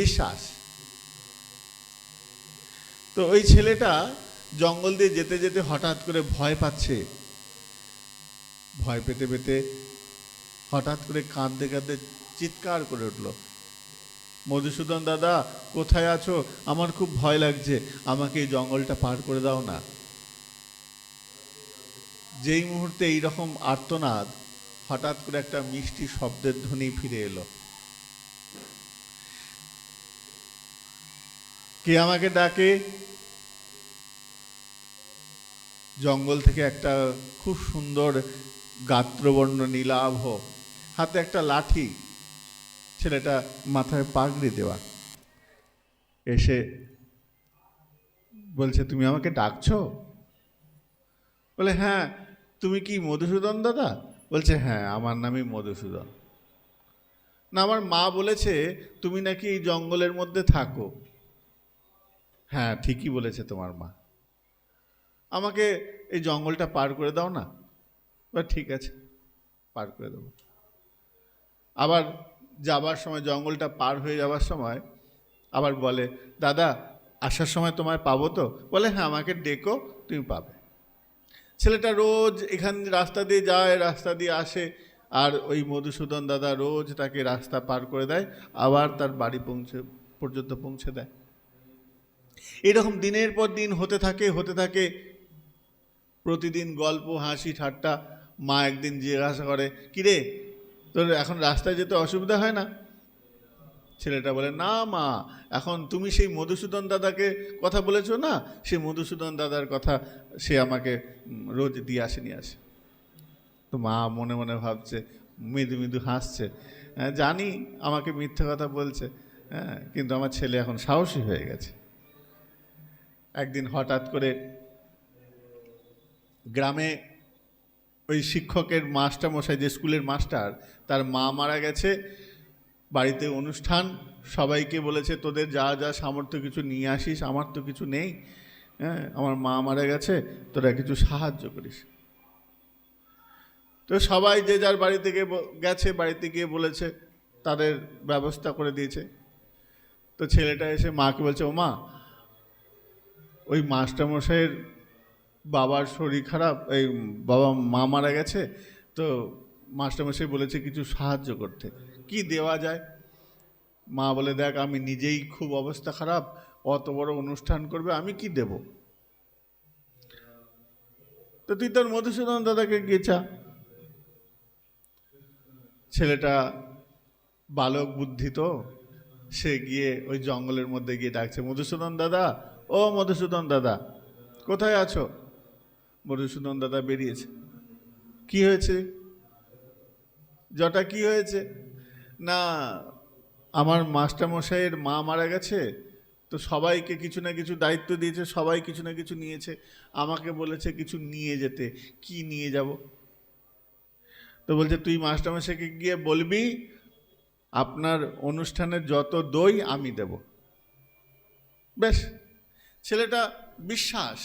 বিশ্বাস। তো ওই ছেলেটা জঙ্গল দিয়ে যেতে যেতে হঠাৎ করে ভয় পাচ্ছে, ভয় পেতে পেতে হঠাৎ করে কাঁদতে কাঁদতে চিৎকার করে উঠল, মধুসূদন দাদা কোথায় আছো, আমার খুব ভয় লাগছে, আমাকে এই জঙ্গলটা পার করে দাও না। যেই মুহূর্তে এইরকম আর্তনাদ, হঠাৎ করে একটা মিষ্টি শব্দের ধ্বনি ফিরে এলো, কে আমাকে ডাকে? জঙ্গল থেকে একটা খুব সুন্দর গাত্রবর্ণ নীলাভ, হাতে একটা লাঠি, ছেলেটা মাথায় পাগড়ি দেওয়া, এসে বলছে, তুমি আমাকে ডাকছো? বলে, হ্যাঁ। তুমি কি মধুসূদন দাদা? বলছে, হ্যাঁ, আমার নামই মধুসূদন। না, আমার মা বলেছে তুমি নাকি এই জঙ্গলের মধ্যে থাকো। হ্যাঁ, ঠিকই বলেছে তোমার মা। আমাকে এই জঙ্গলটা পার করে দাও না। ঠিক আছে, পার করে দেবো। আবার যাবার সময়, জঙ্গলটা পার হয়ে যাবার সময় আবার বলে, দাদা আসার সময় তোমায় পাবো তো? বলে, হ্যাঁ, আমাকে ডেকো, তুমি পাবে। ছেলেটা রোজ এখান রাস্তা দিয়ে যায়, রাস্তা দিয়ে আসে, আর ওই মধুসূদন দাদা রোজ তাকে রাস্তা পার করে দেয়, আবার তার বাড়ি পর্যন্ত পৌঁছে দেয়। এরকম দিনের পর দিন হতে থাকে। প্রতিদিন গল্প, হাসি, ঠাট্টা। মা একদিন জিজ্ঞাসা করে, কিরে, তোর এখন রাস্তায় যেতে অসুবিধা হয় না? ছেলেটা বলে, না মা, এখন তুমি সেই মধুসূদন দাদাকে কথা বলেছো না, সেই মধুসূদন দাদার কথা সে আমাকে রোজ দিয়ে আসে, নিয়ে আসে। তো মা মনে মনে ভাবছে, মৃদু মৃদু হাসছে, জানি আমাকে মিথ্যে কথা বলছে, হ্যাঁ, কিন্তু আমার ছেলে এখন সাহসী হয়ে গেছে। একদিন হঠাৎ করে গ্রামে ওই শিক্ষকের মাস্টারমশাই, যে স্কুলের মাস্টার, তার মা মারা গেছে। বাড়িতে অনুষ্ঠান, সবাইকে বলেছে তোদের যা যা সামর্থ্য কিছু নিয়ে আসিস, আমার তো কিছু নেই, হ্যাঁ, আমার মা মারা গেছে, তোরা কিছু সাহায্য করিস। তো সবাই যে যার বাড়ি থেকে গেছে, বাড়িতে গিয়ে বলেছে, তাদের ব্যবস্থা করে দিয়েছে। তো ছেলেটা এসে মাকে বলছে, ও মা, ওই মাস্টারমশাইয়ের বাবার শরীর খারাপ, এই মা মারা গেছে, তো মাস্টারমশাই বলেছে কিছু সাহায্য করতে, কি দেওয়া যায়? মা বলে, দেখ, আমি নিজেই খুব অবস্থা খারাপ, অত বড় অনুষ্ঠান করবে, আমি কি দেব? তো তুই তোর মধুসূদন দাদাকে গিয়ে চা। ছেলেটা বালক বুদ্ধি, তো সে গিয়ে ওই জঙ্গলের মধ্যে গিয়ে ডাকছে, মধুসূদন দাদা, ও মধুসূদন দাদা, কোথায় আছো? মধুসূদন দাদা বেরিয়েছে। কি হয়েছে জটা, কি হয়েছে? না, আমার মাস্টারমশাইয়ের মা মারা গেছে, তো সবাইকে কিছু না কিছু দায়িত্ব দিয়েছে, সবাই কিছু না কিছু নিয়েছে, আমাকে বলেছে কিছু নিয়ে যেতে। কি নিয়ে যাব? তো বলছে, তুই মাস্টারমশাইকে গিয়ে বলবি আপনার অনুষ্ঠানের যত দই আমি দেব। বেশ, ছেলেটা বিশ্বাস।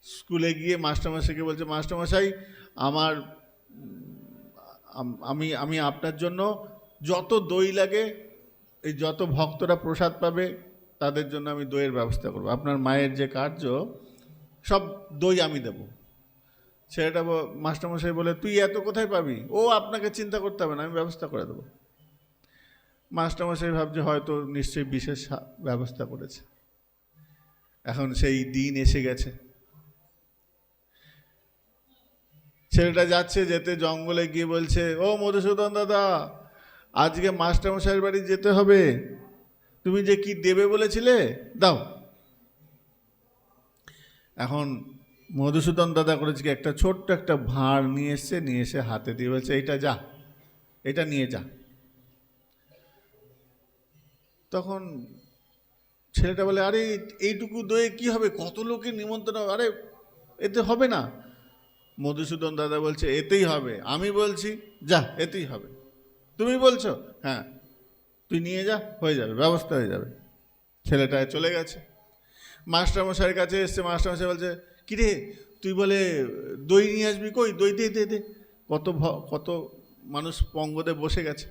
স্কুলে গিয়ে মাস্টারমশাইকে বলছে, মাস্টারমশাই, আমার আমি আমি আপনার জন্য যত দই লাগে, এই যত ভক্তরা প্রসাদ পাবে তাদের জন্য আমি দইয়ের ব্যবস্থা করব, আপনার মায়ের যে কার্য, সব দই আমি দেব। ছেলেটা মাস্টারমশাই বলে, তুই এত কোথায় পাবি? ও, আপনাকে চিন্তা করতে হবে না, আমি ব্যবস্থা করে দেবো। মাস্টারমশাই ভাবছে হয়তো নিশ্চয়ই বিশেষ ব্যবস্থা করেছে। এখন সেই দিন এসে গেছে। ছেলেটা যাচ্ছে, যেতে জঙ্গলে গিয়ে বলছে, ও মধুসূদন দাদা, আজকে মাস্টারমশাইয়ের বাড়ি যেতে হবে, তুমি যে কি দেবে বলেছিলে, দাও। এখন মধুসূদন দাদা করেছে কি, একটা ছোট্ট একটা ভাঁড় নিয়ে এসে হাতে দিয়ে বলছে, এইটা যা, এটা নিয়ে যা। তখন ছেলেটা বলে, আরে এইটুকু দয়ে কি হবে, কত লোকের নিমন্ত্রণ, আরে এতে হবে না। মধুসূদন দাদা বলছে, এতেই হবে, আমি বলছি যা, এতেই হবে। তুমি বলছো, হ্যাঁ, তুই নিয়ে যা, হয়ে যাবে, ব্যবস্থা হয়ে যাবে। ছেলেটা চলে গেছে, মাস্টারমশাইয়ের কাছে এসছে। মাস্টারমশাই বলছে, কিরে, তুই বলে দই নিয়ে আসবি, কই দই, দে দে দে। কত মানুষ পঙ্গদে বসে গেছে।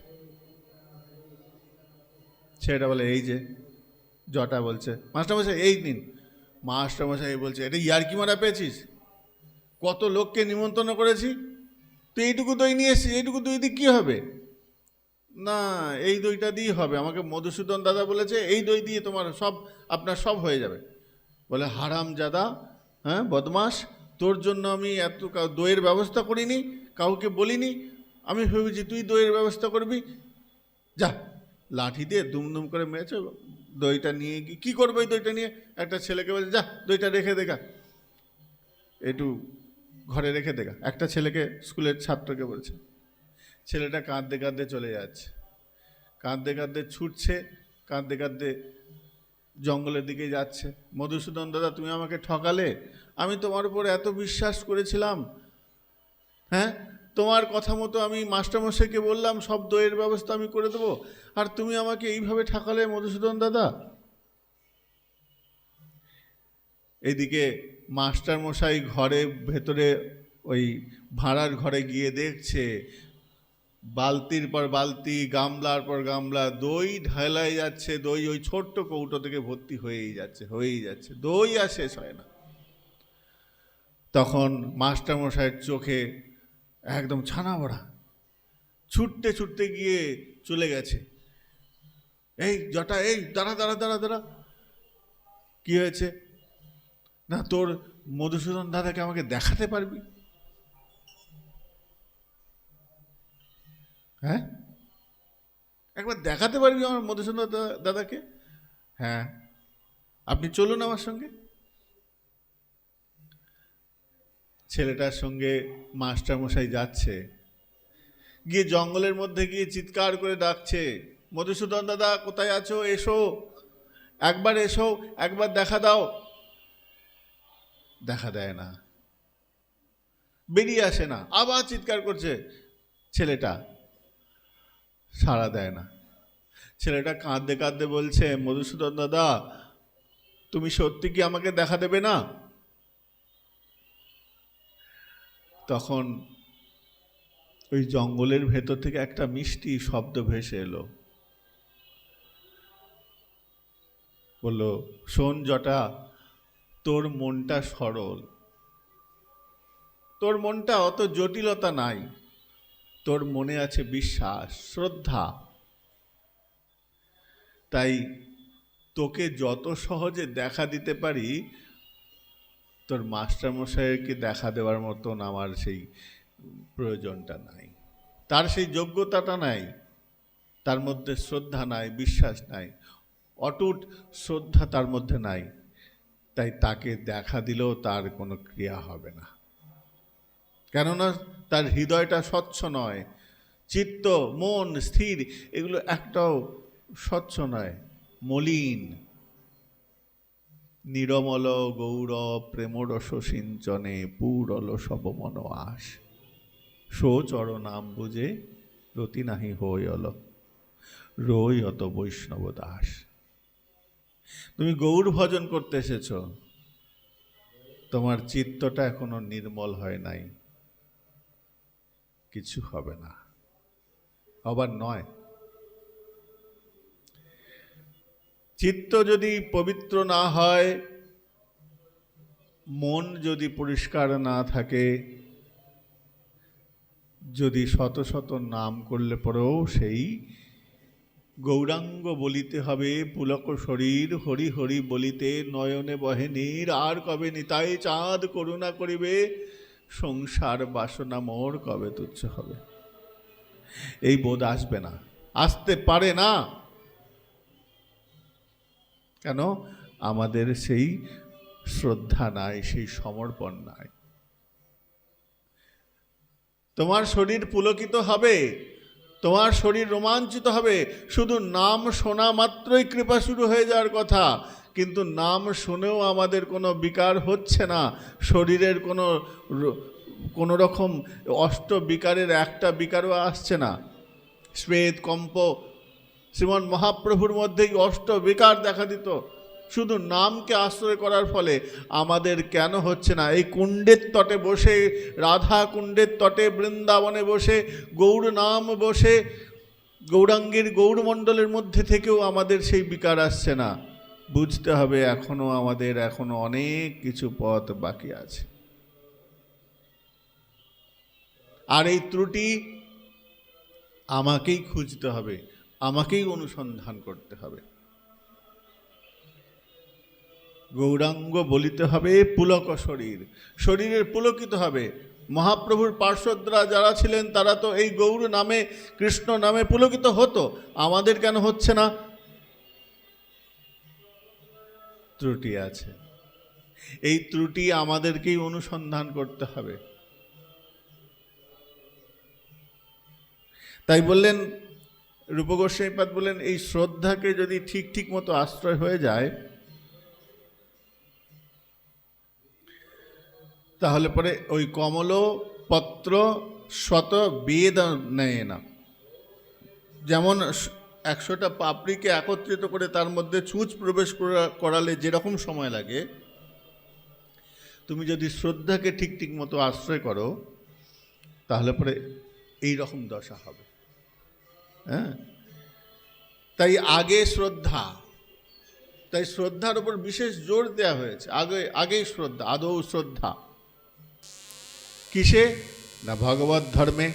ছেলেটা বলে, এই যে জটা। বলছে, মাস্টারমশাই এই নিন। মাস্টারমশাই বলছে, এটা ইয়ার্কি মারা পেয়েছিস? কত লোককে নিমন্ত্রণ করেছি, তুই এইটুকু দই নিয়ে এসছিস, এইটুকু দই দিয়ে কী হবে? না, এই দইটা দিয়ে হবে, আমাকে মধুসূদন দাদা বলেছে এই দই দিয়ে তোমার সব, আপনার সব হয়ে যাবে। বলে, হারাম জাদা, হ্যাঁ, বদমাস, তোর জন্য আমি এত দইয়ের ব্যবস্থা করিনি, কাউকে বলিনি, আমি ভেবেছি তুই দইয়ের ব্যবস্থা করবি। যা, লাঠি দিয়ে দুমদুম করে মেরেছে। দইটা নিয়ে গিয়ে কী করবো? এই দইটা নিয়ে একটা ছেলেকে বলছে, যা দইটা রেখে দেখা, একটু ঘরে রেখে দেখা। একটা ছেলেকে, স্কুলের ছাত্রকে বলছে। ছেলেটা কাঁদতে কাঁদতে চলে যাচ্ছে, কাঁদতে কাঁদতে ছুটছে, কাঁদতে কাঁদতে জঙ্গলের দিকে যাচ্ছে। মধুসূদন দাদা, তুমি আমাকে ঠকালে, আমি তোমার উপর এত বিশ্বাস করেছিলাম, হ্যাঁ, তোমার কথা মতো আমি মাস্টারমশাইকে বললাম সব দইয়ের ব্যবস্থা আমি করে দেবো, আর তুমি আমাকে এইভাবে ঠকালে মধুসূদন দাদা। এদিকে মাস্টারমশাই ঘরে ভেতরে ওই ভাড়ার ঘরে গিয়ে দেখছে বালতির পর বালতি, গামলার পর গামলা দই ঢালাই যাচ্ছে, দই ওই ছোট্ট কৌটো থেকে ভর্তি হয়েই যাচ্ছে, দই আর শেষ হয় না। তখন মাস্টারমশাইয়ের চোখে একদম ছানা ভরা, ছুটতে ছুটতে গিয়ে চলে গেছে। এই জটা, এই দাঁড়া দাঁড়া দাঁড়া দাঁড়া, কি হয়েছে? না, তোর মধুসূদন দাদাকে আমাকে দেখাতে পারবি? হ্যাঁ, একবার দেখাতে পারবি আমার মধুসূদন দাদাকে? হ্যাঁ, আপনি চলুন আমার সঙ্গে। ছেলেটার সঙ্গে মাস্টারমশাই যাচ্ছে, গিয়ে জঙ্গলের মধ্যে গিয়ে চিৎকার করে ডাকছে, মধুসূদন দাদা কোথায় আছো, এসো, একবার এসো, একবার দেখা দাও। দেখা দেয় না, বেরিয়ে আসে না, আবার চিৎকার করছে, ছেলেটা সাড়া দেয় না। ছেলেটা কাঁদতে কাঁদতে বলছে, মধুসূদন দাদা তুমি সত্যি কি আমাকে দেখা দেবে না? তখন ওই জঙ্গলের ভেতর থেকে একটা মিষ্টি শব্দ ভেসে এলো, বলল, শোন জটা, তোর মনটা সরল, তোর মনটা অত জটিলতা নাই, তোর মনে আছে বিশ্বাস, শ্রদ্ধা, তাই তোকে যত সহজে দেখা দিতে পারি, তোর মাস্টারমশাইকে দেখা দেওয়ার মতন আমার সেই প্রয়োজনটা নাই, তার সেই যোগ্যতাটা নাই, তার মধ্যে শ্রদ্ধা নাই, বিশ্বাস নাই, অটুট শ্রদ্ধা তার মধ্যে নাই, তাই তাকে দেখা দিলেও তার কোনো ক্রিয়া হবে না। কেননা তার হৃদয়টা স্বচ্ছ নয়, চিত্ত মন স্থির এগুলো একটাও স্বচ্ছ নয়, মলিন। নিরমল গৌর প্রেমরস সিঞ্চনে পুরল সব মন আস, সো চরণাম বুঝে রতি নাহি হইল, রই অত বৈষ্ণব দাস। তুমি গৌর ভজন করতে এসেছ, তোমার চিত্তটা এখনো নির্মল হয় নাই, কিছু হবে না, আবার নয়। চিত্ত যদি পবিত্র না হয়, মন যদি পরিষ্কার না থাকে, যদি শত শত নাম করলে পরেও সেই গৌরাঙ্গ বলিতে হবে, পুলক শরীর হরি হরি বলিতে নয়নে বহে নীর, আর কবে নিতাই চাঁদ করুণা করিবে, সংসার বাসনা মোর কবে তুচ্ছ হবে। এই বোধ আসবে না, আসতে পারে না। কেন? আমাদের সেই শ্রদ্ধা নাই, সেই সমর্পণ নাই। তোমার শরীর পুলকিত হবে, তোমার শরীর রোমাঞ্চিত হবে, শুধু নাম শোনা মাত্রই কৃপা শুরু হয়ে যাওয়ার কথা, কিন্তু নাম শুনেও আমাদের কোনো বিকার হচ্ছে না, শরীরের কোনো রকম অষ্ট বিকারের একটা বিকারও আসছে না। শ্বেত কম্প শ্রীমন মহাপ্রভুর মধ্যেই অষ্ট বিকার দেখা দিত, শুধু নামকে আশ্রয় করার ফলে আমাদের কেন হচ্ছে না? এই কুণ্ডের তটে বসে, রাধা কুণ্ডের তটে বৃন্দাবনে বসে, গৌর নাম বসে, গৌরাঙ্গের গৌরমণ্ডলের মধ্যে থেকেও আমাদের সেই বিকার আসছে না। বুঝতে হবে আমাদের এখনো অনেক কিছু পথ বাকি আছে। আর এই ত্রুটি আমাকেই খুঁজতে হবে, আমাকেই অনুসন্ধান করতে হবে। গৌরাঙ্গ বলিতে হবে পুলক শরীর, শরীরের পুলকিত হবে। মহাপ্রভুর পার্শ্বদরা যারা ছিলেন তারা তো এই গৌর নামে, কৃষ্ণ নামে পুলকিত হতো, আমাদের কেন হচ্ছে না? ত্রুটি আছে, এই ত্রুটি আমাদেরকেই অনুসন্ধান করতে হবে। তাই বললেন, রূপ গোস্বামীপাদ বললেন, এই শ্রদ্ধাকে যদি ঠিক ঠিক মতো আশ্রয় হয়ে যায়, তাহলে পরে ওই কমল পত্র শত বেদ নেয় না। যেমন 100টা পাপড়িকে একত্রিত করে তার মধ্যে ছুঁচ প্রবেশ করালে যেরকম সময় লাগে, তুমি যদি শ্রদ্ধাকে ঠিক ঠিক মতো আশ্রয় করো, তাহলে পরে এই রকম দশা হবে। হ্যাঁ, তাই আগে শ্রদ্ধা, তাই শ্রদ্ধার উপর বিশেষ জোর দেওয়া হয়েছে। আগেই শ্রদ্ধা, আদৌ শ্রদ্ধা কিসে না? ভগবত ধর্মে।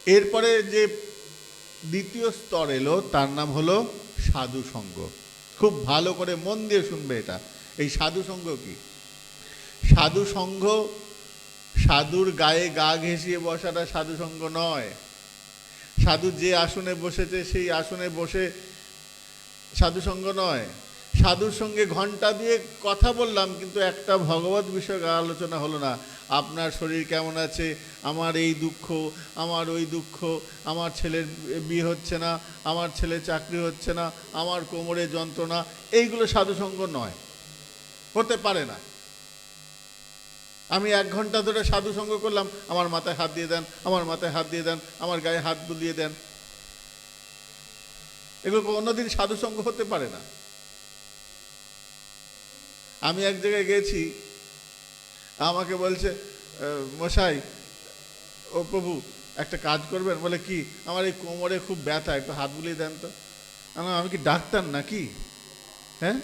এরপরে যে দ্বিতীয় স্তর এলো, তার নাম হলো সাধু সঙ্গ। খুব ভালো করে মন দিয়ে শুনবে এটা। এই সাধু সঙ্গ কি? সাধু সঙ্গ সাধুর গায়ে গা ঘেঁষিয়ে বসাটা সাধু সঙ্গ নয়। সাধু যে আসনে বসেছে সেই আসনে বসে সাধু সঙ্গ নয়। সাধুর সঙ্গে ঘন্টা দিয়ে কথা বললাম, কিন্তু একটা ভগবত বিষয়ক আলোচনা হলো না। আপনার শরীর কেমন আছে, আমার এই দুঃখ, আমার ওই দুঃখ, আমার ছেলের বিয়ে হচ্ছে না, আমার ছেলে চাকরি হচ্ছে না, আমার কোমরে যন্ত্রণা, এইগুলো সাধুসঙ্গ নয়, হতে পারে না। আমি 1 ঘন্টা ধরে সাধুসঙ্গ করলাম, আমার মাথায় হাত দিয়ে দেন, আমার মাথায় হাত দিয়ে দেন, আমার গায়ে হাত বুলিয়ে দেন, এগুলো কোনোদিন সাধুসঙ্গ হতে পারে না। আমি এক জায়গায় গেছি, আমাকে বলছে, মশাই, ও প্রভু একটা কাজ করবেন? বলে কি? আমার এই কোমরে খুব ব্যথা, একটু হাত বুলিয়ে দেন তো। আমি কি ডাক্তার নাকি? হ্যাঁ,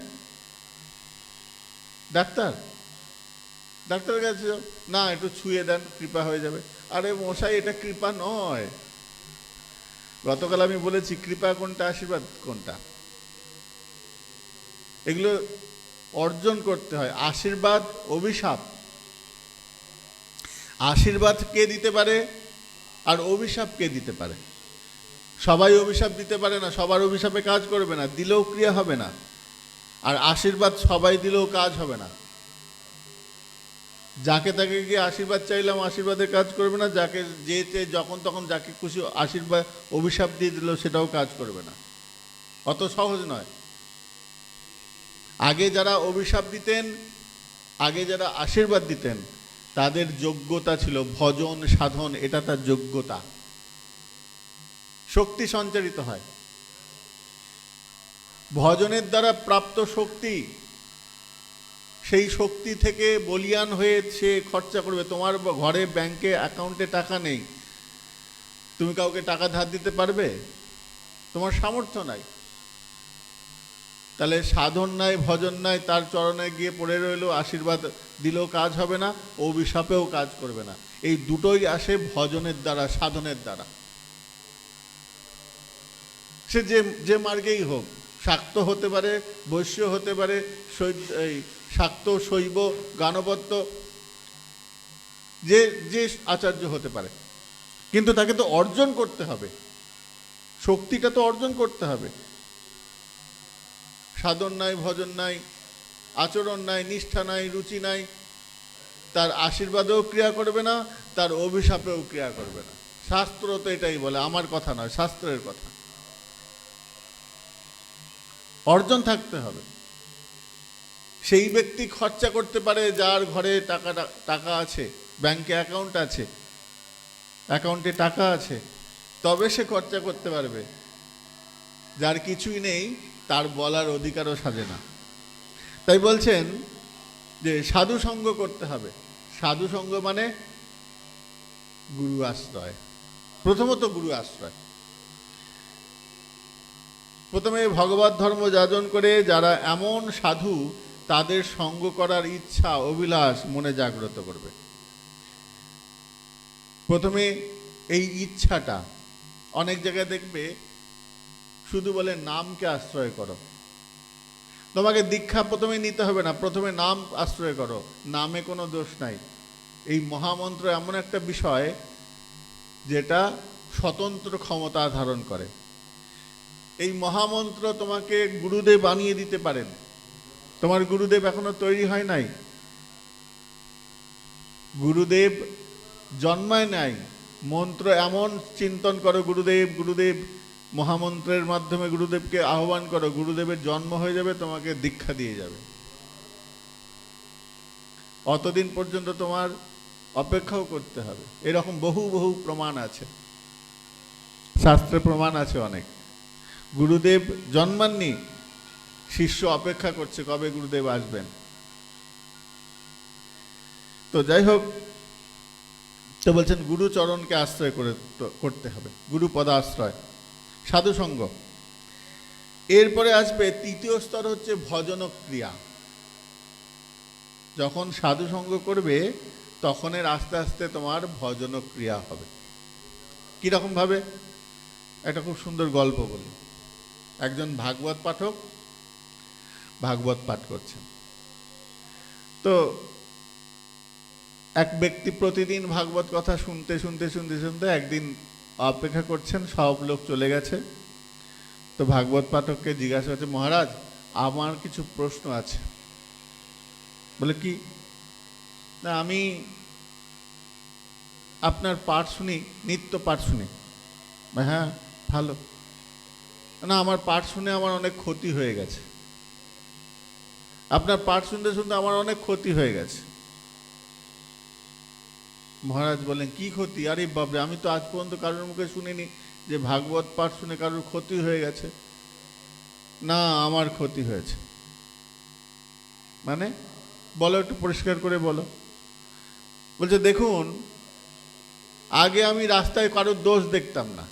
ডাক্তার? ডাক্তারের কাছে না, একটু ছুঁয়ে দেন, কৃপা হয়ে যাবে। আরে মশাই, এটা কৃপা নয়। গতকাল আমি বলেছি কৃপা কোনটা, আশীর্বাদ কোনটা। এগুলো অর্জন করতে হয়। আশীর্বাদ, অভিশাপ। আশীর্বাদ কে দিতে পারে আর অভিশাপ কে দিতে পারে? সবাই অভিশাপ দিতে পারে না, সবার অভিশাপে কাজ করবে না, দিলেও ক্রিয়া হবে না। আর আশীর্বাদ সবাই দিলেও কাজ হবে না। যাকে তাকে গিয়ে আশীর্বাদ চাইলাম, আশীর্বাদের কাজ করবে না। যাকে যে যখন তখন যাকে খুশি আশীর্বাদ অভিশাপ দিয়ে দিল, সেটাও কাজ করবে না। অত সহজ নয়। আগে যারা অভিশাপ দিতেন, আগে যারা আশীর্বাদ দিতেন, তাদের যোগ্যতা ছিল ভজন সাধন, এটা তার যোগ্যতা। শক্তি সঞ্চারিত হয় ভজনের দ্বারা প্রাপ্ত শক্তি। সেই শক্তি থেকে বলিয়ান হয়ে সে খরচা করবে। তোমার ঘরে ব্যাংকে অ্যাকাউন্টে টাকা নেই, তুমি কাউকে টাকা ধার দিতে পারবে? তোমার সামর্থ্য নাই। তাহলে সাধন নাই, ভজন নাই, তার চরণে গিয়ে পড়ে রইল, আশীর্বাদ দিলেও কাজ হবে না, অভিশাপেও কাজ করবে না। এই দুটোই আসে ভজনের দ্বারা, সাধনের দ্বারা। সে যে মার্গেই হোক, শাক্ত হতে পারে, বৈশ্য হতে পারে, শাক্ত, শৈব, গানবত্ত, যে আচার্য হতে পারে, কিন্তু তাকে তো অর্জন করতে হবে, শক্তিটা তো অর্জন করতে হবে। সাধন নাই, ভজন নাই, আচরণ নাই, নিষ্ঠা নাই, রুচি নাই, তার আশীর্বাদেও ক্রিয়া করবে না, তার অভিশাপেও ক্রিয়া করবে না। শাস্ত্র তো এটাই বলে, আমার কথা নয়, শাস্ত্রের কথা। অর্জন থাকতে হবে। সেই ব্যক্তি খরচা করতে পারে যার ঘরে টাকা আছে, ব্যাংকে অ্যাকাউন্ট আছে, অ্যাকাউন্টে টাকা আছে, তবে সে খরচা করতে পারবে। যার কিছুই নেই, তার বলার অধিকারও সাজে না। তাই বলছেন যে সাধু সঙ্গ করতে হবে। সাধু সঙ্গ মানে গুরু আশ্রয়। প্রথমত গুরু আশ্রয়। প্রথমে ভগবত ধর্ম যাজন করে যারা এমন সাধু, তাদের সঙ্গ করার ইচ্ছা, অভিলাষ মনে জাগ্রত করবে। প্রথমে এই ইচ্ছাটা, অনেক জায়গায় দেখবে শুধু বলে নামকে আশ্রয় করো। তোমাকে দীক্ষা প্রথমে নিতে হবে না, প্রথমে নাম আশ্রয় করো। নামে কোনো দোষ নাই। এই মহামন্ত্র এমন একটা বিষয় যেটা স্বতন্ত্র ক্ষমতা ধারণ করে। এই মহামন্ত্র তোমাকে গুরুদেব বানিয়ে দিতে পারেন। তোমার গুরুদেব এখনো তৈরি হয় নাই, গুরুদেব জন্মায় নাই, মন্ত্র এমন চিন্তন করো, গুরুদেব গুরুদেব, মহামন্ত্রের মাধ্যমে গুরুদেবকে আহ্বান করো, গুরুদেবের জন্ম হয়ে যাবে, তোমাকে দীক্ষা দিয়ে যাবে। অতদিন পর্যন্ত তোমার অপেক্ষাও করতে হবে। এরকম বহু বহু প্রমাণ আছে, শাস্ত্রে প্রমাণ আছে অনেক। গুরুদেব জন্মাননি, শিষ্য অপেক্ষা করছে কবে গুরুদেব আসবেন। তো যাই হোক, তো বলছেন গুরুচরণকে আশ্রয় করতে হবে, গুরু পদাশ্রয়, সাধুসঙ্গ। এরপরে আসবে তৃতীয় স্তর, হচ্ছে ভজন ক্রিয়া। যখন সাধুসঙ্গ করবে তখন আস্তে আস্তে তোমার ভজন ক্রিয়া হবে। কিরকম ভাবে? একটা খুব সুন্দর গল্প বলি। একজন ভাগবত পাঠক ভাগবত পাঠ করছেন। তো এক ব্যক্তি প্রতিদিন ভাগবত কথা শুনতে শুনতে শুনতে শুনতে একদিন অপেক্ষা করছেন, সব লোক চলে গেছে। তো ভাগবত পাঠককে জিজ্ঞাসা করছে, মহারাজ আমার কিছু প্রশ্ন আছে। বলে কি? না, আমি আপনার পাঠ শুনি, নিত্য পাঠ শুনি। হ্যাঁ, ভালো। না, আমার পাঠ শুনে আমার অনেক ক্ষতি হয়ে গেছে। আপনার পাঠ শুনতে শুনতে আমার অনেক ক্ষতি হয়ে গেছে। মহারাজ বলেন, কি ক্ষতি? আরে বাবরে, আমি তো আজ পর্যন্ত কারোর মুখে শুনিনি যে ভাগবত পাঠ শুনে কারোর ক্ষতি হয়ে গেছে। না, আমার ক্ষতি হয়েছে। মানে বলো, একটু পরিষ্কার করে বলো। বলছে, দেখুন, আগে আমি রাস্তায় কারোর দোষ দেখতাম না,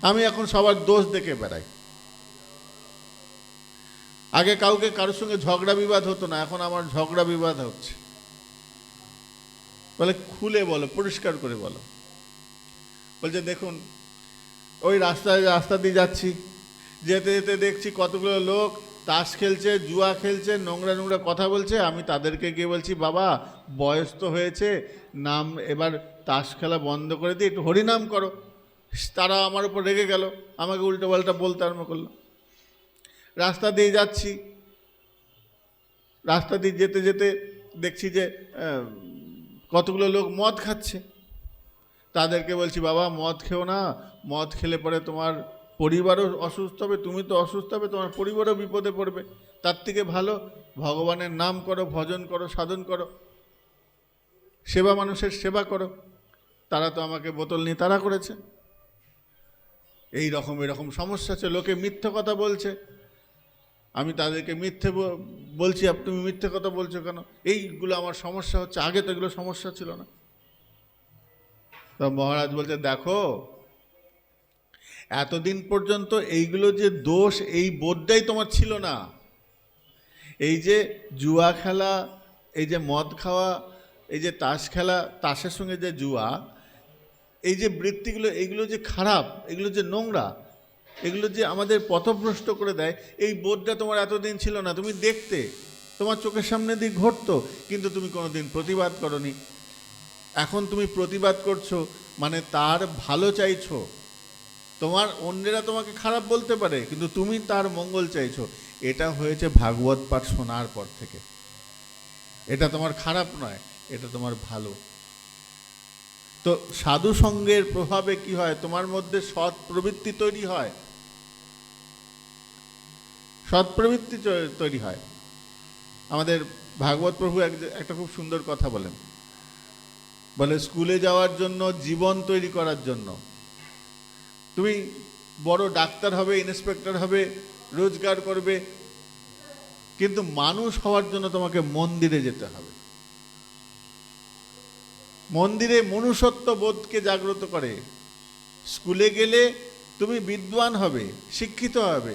আমি এখন সবার দোষ দেখে বেড়াই। আগে কাউকে কারোর সঙ্গে ঝগড়া বিবাদ হতো না, এখন আমার ঝগড়া বিবাদ হচ্ছে। বলে, খুলে বলো, পরিষ্কার করে বলো। বলছে, দেখুন, ওই রাস্তা দিয়ে যাচ্ছি, যেতে যেতে দেখছি কতগুলো লোক তাস খেলছে, জুয়া খেলছে, নোংরা নোংরা কথা বলছে। আমি তাদেরকে গিয়ে বলছি, বাবা বয়স তো হয়েছে, নাম এবার তাস খেলা বন্ধ করে দিয়ে একটু হরিনাম করো। তারা আমার উপর রেগে গেল, আমাকে উল্টো পাল্টা বলতে আরম্ভ করলো। রাস্তা দিয়ে যাচ্ছি, রাস্তা দিয়ে যেতে যেতে দেখছি যে কতগুলো লোক মদ খাচ্ছে। তাদেরকে বলছি, বাবা মদ খেও না, মদ খেলে পরে তোমার পরিবারও অসুস্থ হবে, তুমি তো অসুস্থ হবে, তোমার পরিবারও বিপদে পড়বে। তার থেকে ভালো ভগবানের নাম করো, ভজন করো, সাধন করো, সেবা, মানুষের সেবা করো। তারা তো আমাকে বোতল নিয়ে তাড়া করেছে। এরকম সমস্যা আছে, লোকে মিথ্যে কথা বলছে, আমি তাদেরকে মিথ্যে বলছি, তুমি মিথ্যে কথা বলছো কেন? এইগুলো আমার সমস্যা হচ্ছে, আগে তো এগুলো সমস্যা ছিল না। তো মহারাজ বলছে, দেখো, এতদিন পর্যন্ত এইগুলো যে দোষ, এই বোধটাই তোমার ছিল না। এই যে জুয়া খেলা, এই যে মদ খাওয়া, এই যে তাস খেলা, তাসের সঙ্গে যে জুয়া, এই যে বৃত্তিগুলো, এগুলো যে খারাপ, এগুলো যে নোংরা, এগুলো যে আমাদের পথভ্রষ্ট করে দেয়, এই বোধটা তোমার এতদিন ছিল না। তুমি দেখতে, তোমার চোখের সামনে দিয়ে ঘটতো, কিন্তু তুমি কোনোদিন প্রতিবাদ করনি। এখন তুমি প্রতিবাদ করছো, মানে তার ভালো চাইছো। তোমার অন্যেরা তোমাকে খারাপ বলতে পারে, কিন্তু তুমি তার মঙ্গল চাইছো। এটা হয়েছে ভাগবত পাঠ শোনার পর থেকে। এটা তোমার খারাপ নয়, এটা তোমার ভালো। তো সাধু সঙ্গের প্রভাবে কি হয়? তোমার মধ্যে সৎ প্রবৃত্তি তৈরি হয়, সৎ প্রবৃত্তি তৈরি হয়। আমাদের ভাগবত প্রভু একটা খুব সুন্দর কথা বলেন, বলে স্কুলে যাওয়ার জন্য, জীবন তৈরি করার জন্য তুমি বড় ডাক্তার হবে, ইন্সপেক্টর হবে, রোজগার করবে, কিন্তু মানুষ হওয়ার জন্য তোমাকে মন্দিরে যেতে হবে। মন্দিরে মনুষ্যত্ব বোধকে জাগ্রত করে। স্কুলে গেলে তুমি বিদ্বান হবে, শিক্ষিত হবে,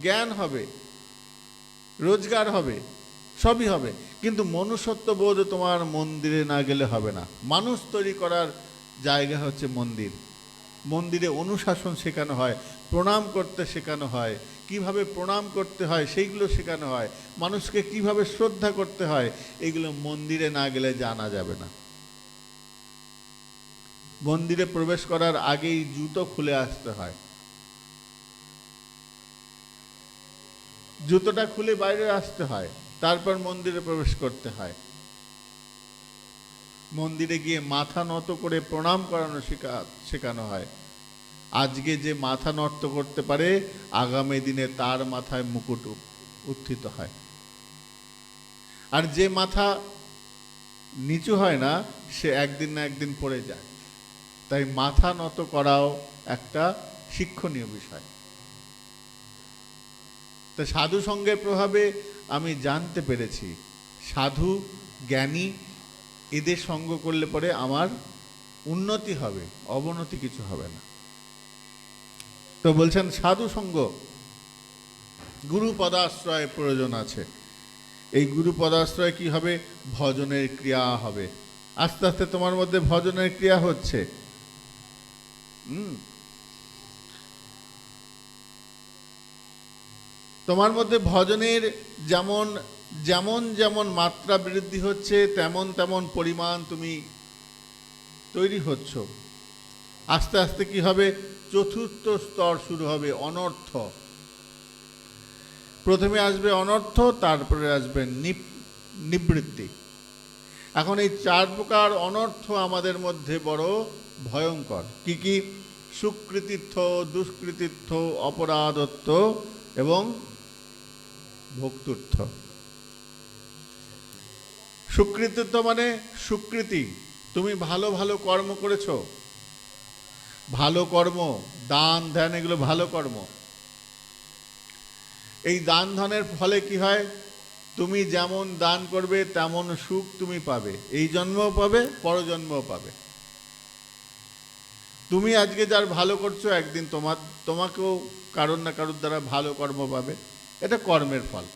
জ্ঞান হবে, রোজগার হবে, সবই হবে, কিন্তু মনুষ্যত্ব বোধ তোমার মন্দিরে না গেলে হবে না। মানুষ তৈরি করার জায়গা হচ্ছে মন্দির। মন্দিরে অনুশাসন শেখানো হয়, প্রণাম করতে শেখানো হয়, কিভাবে প্রণাম করতে হয় সেইগুলো শেখানো হয়, মানুষকে কিভাবে শ্রদ্ধা করতে হয়, এগুলো মন্দিরে না গেলে জানা যাবে না। মন্দিরে প্রবেশ করার আগেই জুতো খুলে আসতে হয়, জুতোটা খুলে বাইরে আসতে হয়, তারপর মন্দিরে প্রবেশ করতে হয়। মন্দিরে গিয়ে মাথা নত করে প্রণাম করানো শেখানো হয়। আজকে যে মাথা নত করতে পারে, আগামী দিনে তার মাথায় মুকুট উত্থিত হয়। আর যে মাথা নিচু হয় না, সে একদিন না একদিন পড়ে যায়। তাই মাথা নত করাও একটা শিক্ষণীয় বিষয়। তো সাধু সঙ্গের প্রভাবে আমি জানতে পেরেছি, সাধু জ্ঞানী এদের সঙ্গ করলে পরে আমার উন্নতি হবে, অবনতি কিছু হবে না। তো বলছেন সাধু সঙ্গ, গুরু পদাশ্রয় প্রয়োজন আছে। এই গুরু পদাশ্রয় কি হবে? ভজনের ক্রিয়া হবে। আস্তে আস্তে তোমার মধ্যে ভজনের ক্রিয়া হচ্ছে। তোমার মধ্যে ভজনের যেমন যেমন যেমন মাত্রা বৃদ্ধি হচ্ছে, তেমন তেমন পরিমাণ তুমি তৈরি হচ্ছ। আস্তে আস্তে কি হবে? চতুর্থ স্তর শুরু হবে, অনর্থ। প্রথমে আসবে অনর্থ, তারপরে আসবে নিবৃত্তি। এখন এই 4 প্রকার অনর্থ আমাদের মধ্যে বড় ভয়ঙ্কর। কি কি? সুকৃতিত্ব, দুষ্কৃতিত্ব, অপরাধত্ব এবং ভোক্তৃত্ব। সুকৃতিত্ব মানে সুকৃতি, তুমি ভালো ভালো কর্ম করেছ, ভালো কর্ম, দান ধ্যান, এগুলো ভালো কর্ম। এই দান ধ্যানের ফলে কি হয়? তুমি যেমন দান করবে তেমন সুখ তুমি পাবে, এই জন্মও পাবে, পরজন্মও পাবে। তুমি আজকে যার ভালো করছো, একদিন তোমাকেও কারোর না কারোর দ্বারা ভালো কর্ম পাবে। এটা কর্মের ফল।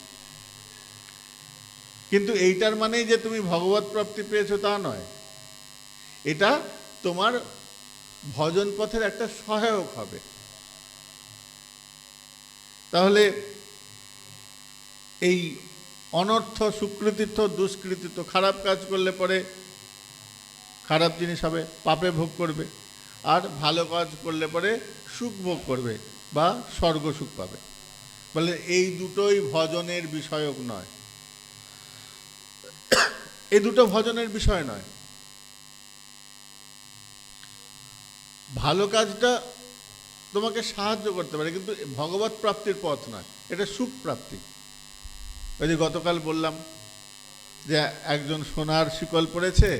কিন্তু এইটার মানেই যে তুমি ভগবত প্রাপ্তি পেয়েছো তা নয়। এটা তোমার ভজন পথের একটা সহায়ক হবে। তাহলে এই অনর্থ, সুকৃতিত্ব, দুষ্কৃতিত্ব, খারাপ কাজ করলে পরে খারাপ জিনিস হবে, পাপে ভোগ করবে। আর ভালো কাজ করলে পরে সুখ ভোগ করবে বা স্বর্গ সুখ পাবে। বলে এই দুটোই ভজনের বিষয়ক নয়, এই দুটো ভজনের বিষয় নয়। ভালো কাজটা তোমাকে সাহায্য করতে পারে, কিন্তু ভগবত প্রাপ্তির পথ নয়, এটা সুখ প্রাপ্তি। ওই যে গতকাল বললাম যে একজন সোনার শিকল পড়েছে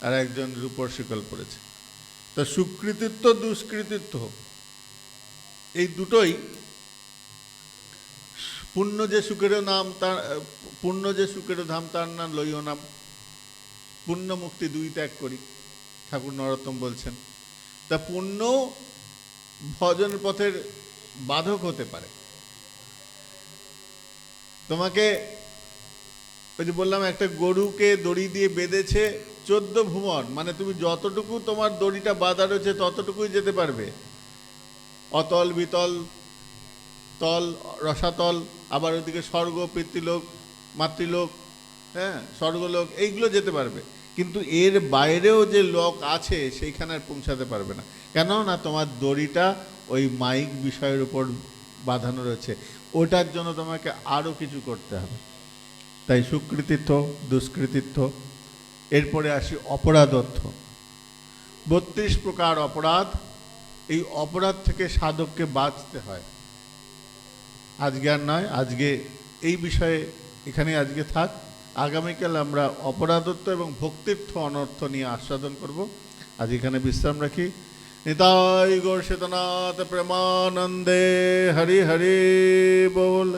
আর একজন রূপোর শিকল পড়েছে। তো সুকৃতিত্ব, দুষ্কৃতিত্ব, এই দুটোই পুণ্য যে সুখেরও নাম, তার পুণ্য যে সুখেরও ধাম, তার নাম লইও নাম। পুণ্য মুক্তি দুই ত্যাগ করি, ঠাকুর নরোত্তম বলছেন। তা পুণ্য ভজন পথের বাধক হতে পারে। তোমাকে ওই যে বললাম, একটা গরুকে দড়ি দিয়ে বেঁধেছে 14 ভুবন, মানে তুমি যতটুকু তোমার দড়িটা বাঁধা রয়েছে ততটুকুই যেতে পারবে। অতল, বিতল, তল, রসাতল, আবার ওইদিকে স্বর্গ, পিতৃলোক, মাতৃলোক, হ্যাঁ, স্বর্গলোক, এইগুলো যেতে পারবে। কিন্তু এর বাইরেও যে লোক আছে সেইখানে আর পৌঁছাতে পারবে না। কেন না? তোমার দড়িটা ওই মাইক বিষয়ের উপর বাঁধানো রয়েছে। ওটার জন্য তোমাকে আরও কিছু করতে হবে। তাই সুকৃতিত্ব, দুষ্কৃতিত্ব। এরপরে আসি অপরাধত্ব। 32 প্রকার অপরাধ। এই অপরাধ থেকে সাধককে বাঁচতে হয়। আজকে আর নয়, আজকে এই বিষয়ে এখানে আজকে থাক। আগামীকাল আমরা অপরাধত্ব এবং ভক্তিত্ব অনর্থ নিয়ে আস্বাদন করব। আজ এখানে বিশ্রাম রাখি। নিতাই গৌর শ্বেতনাথ প্রেমানন্দে হরি হরি बोल।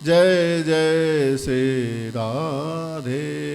जय जय श्री राधेश्याम।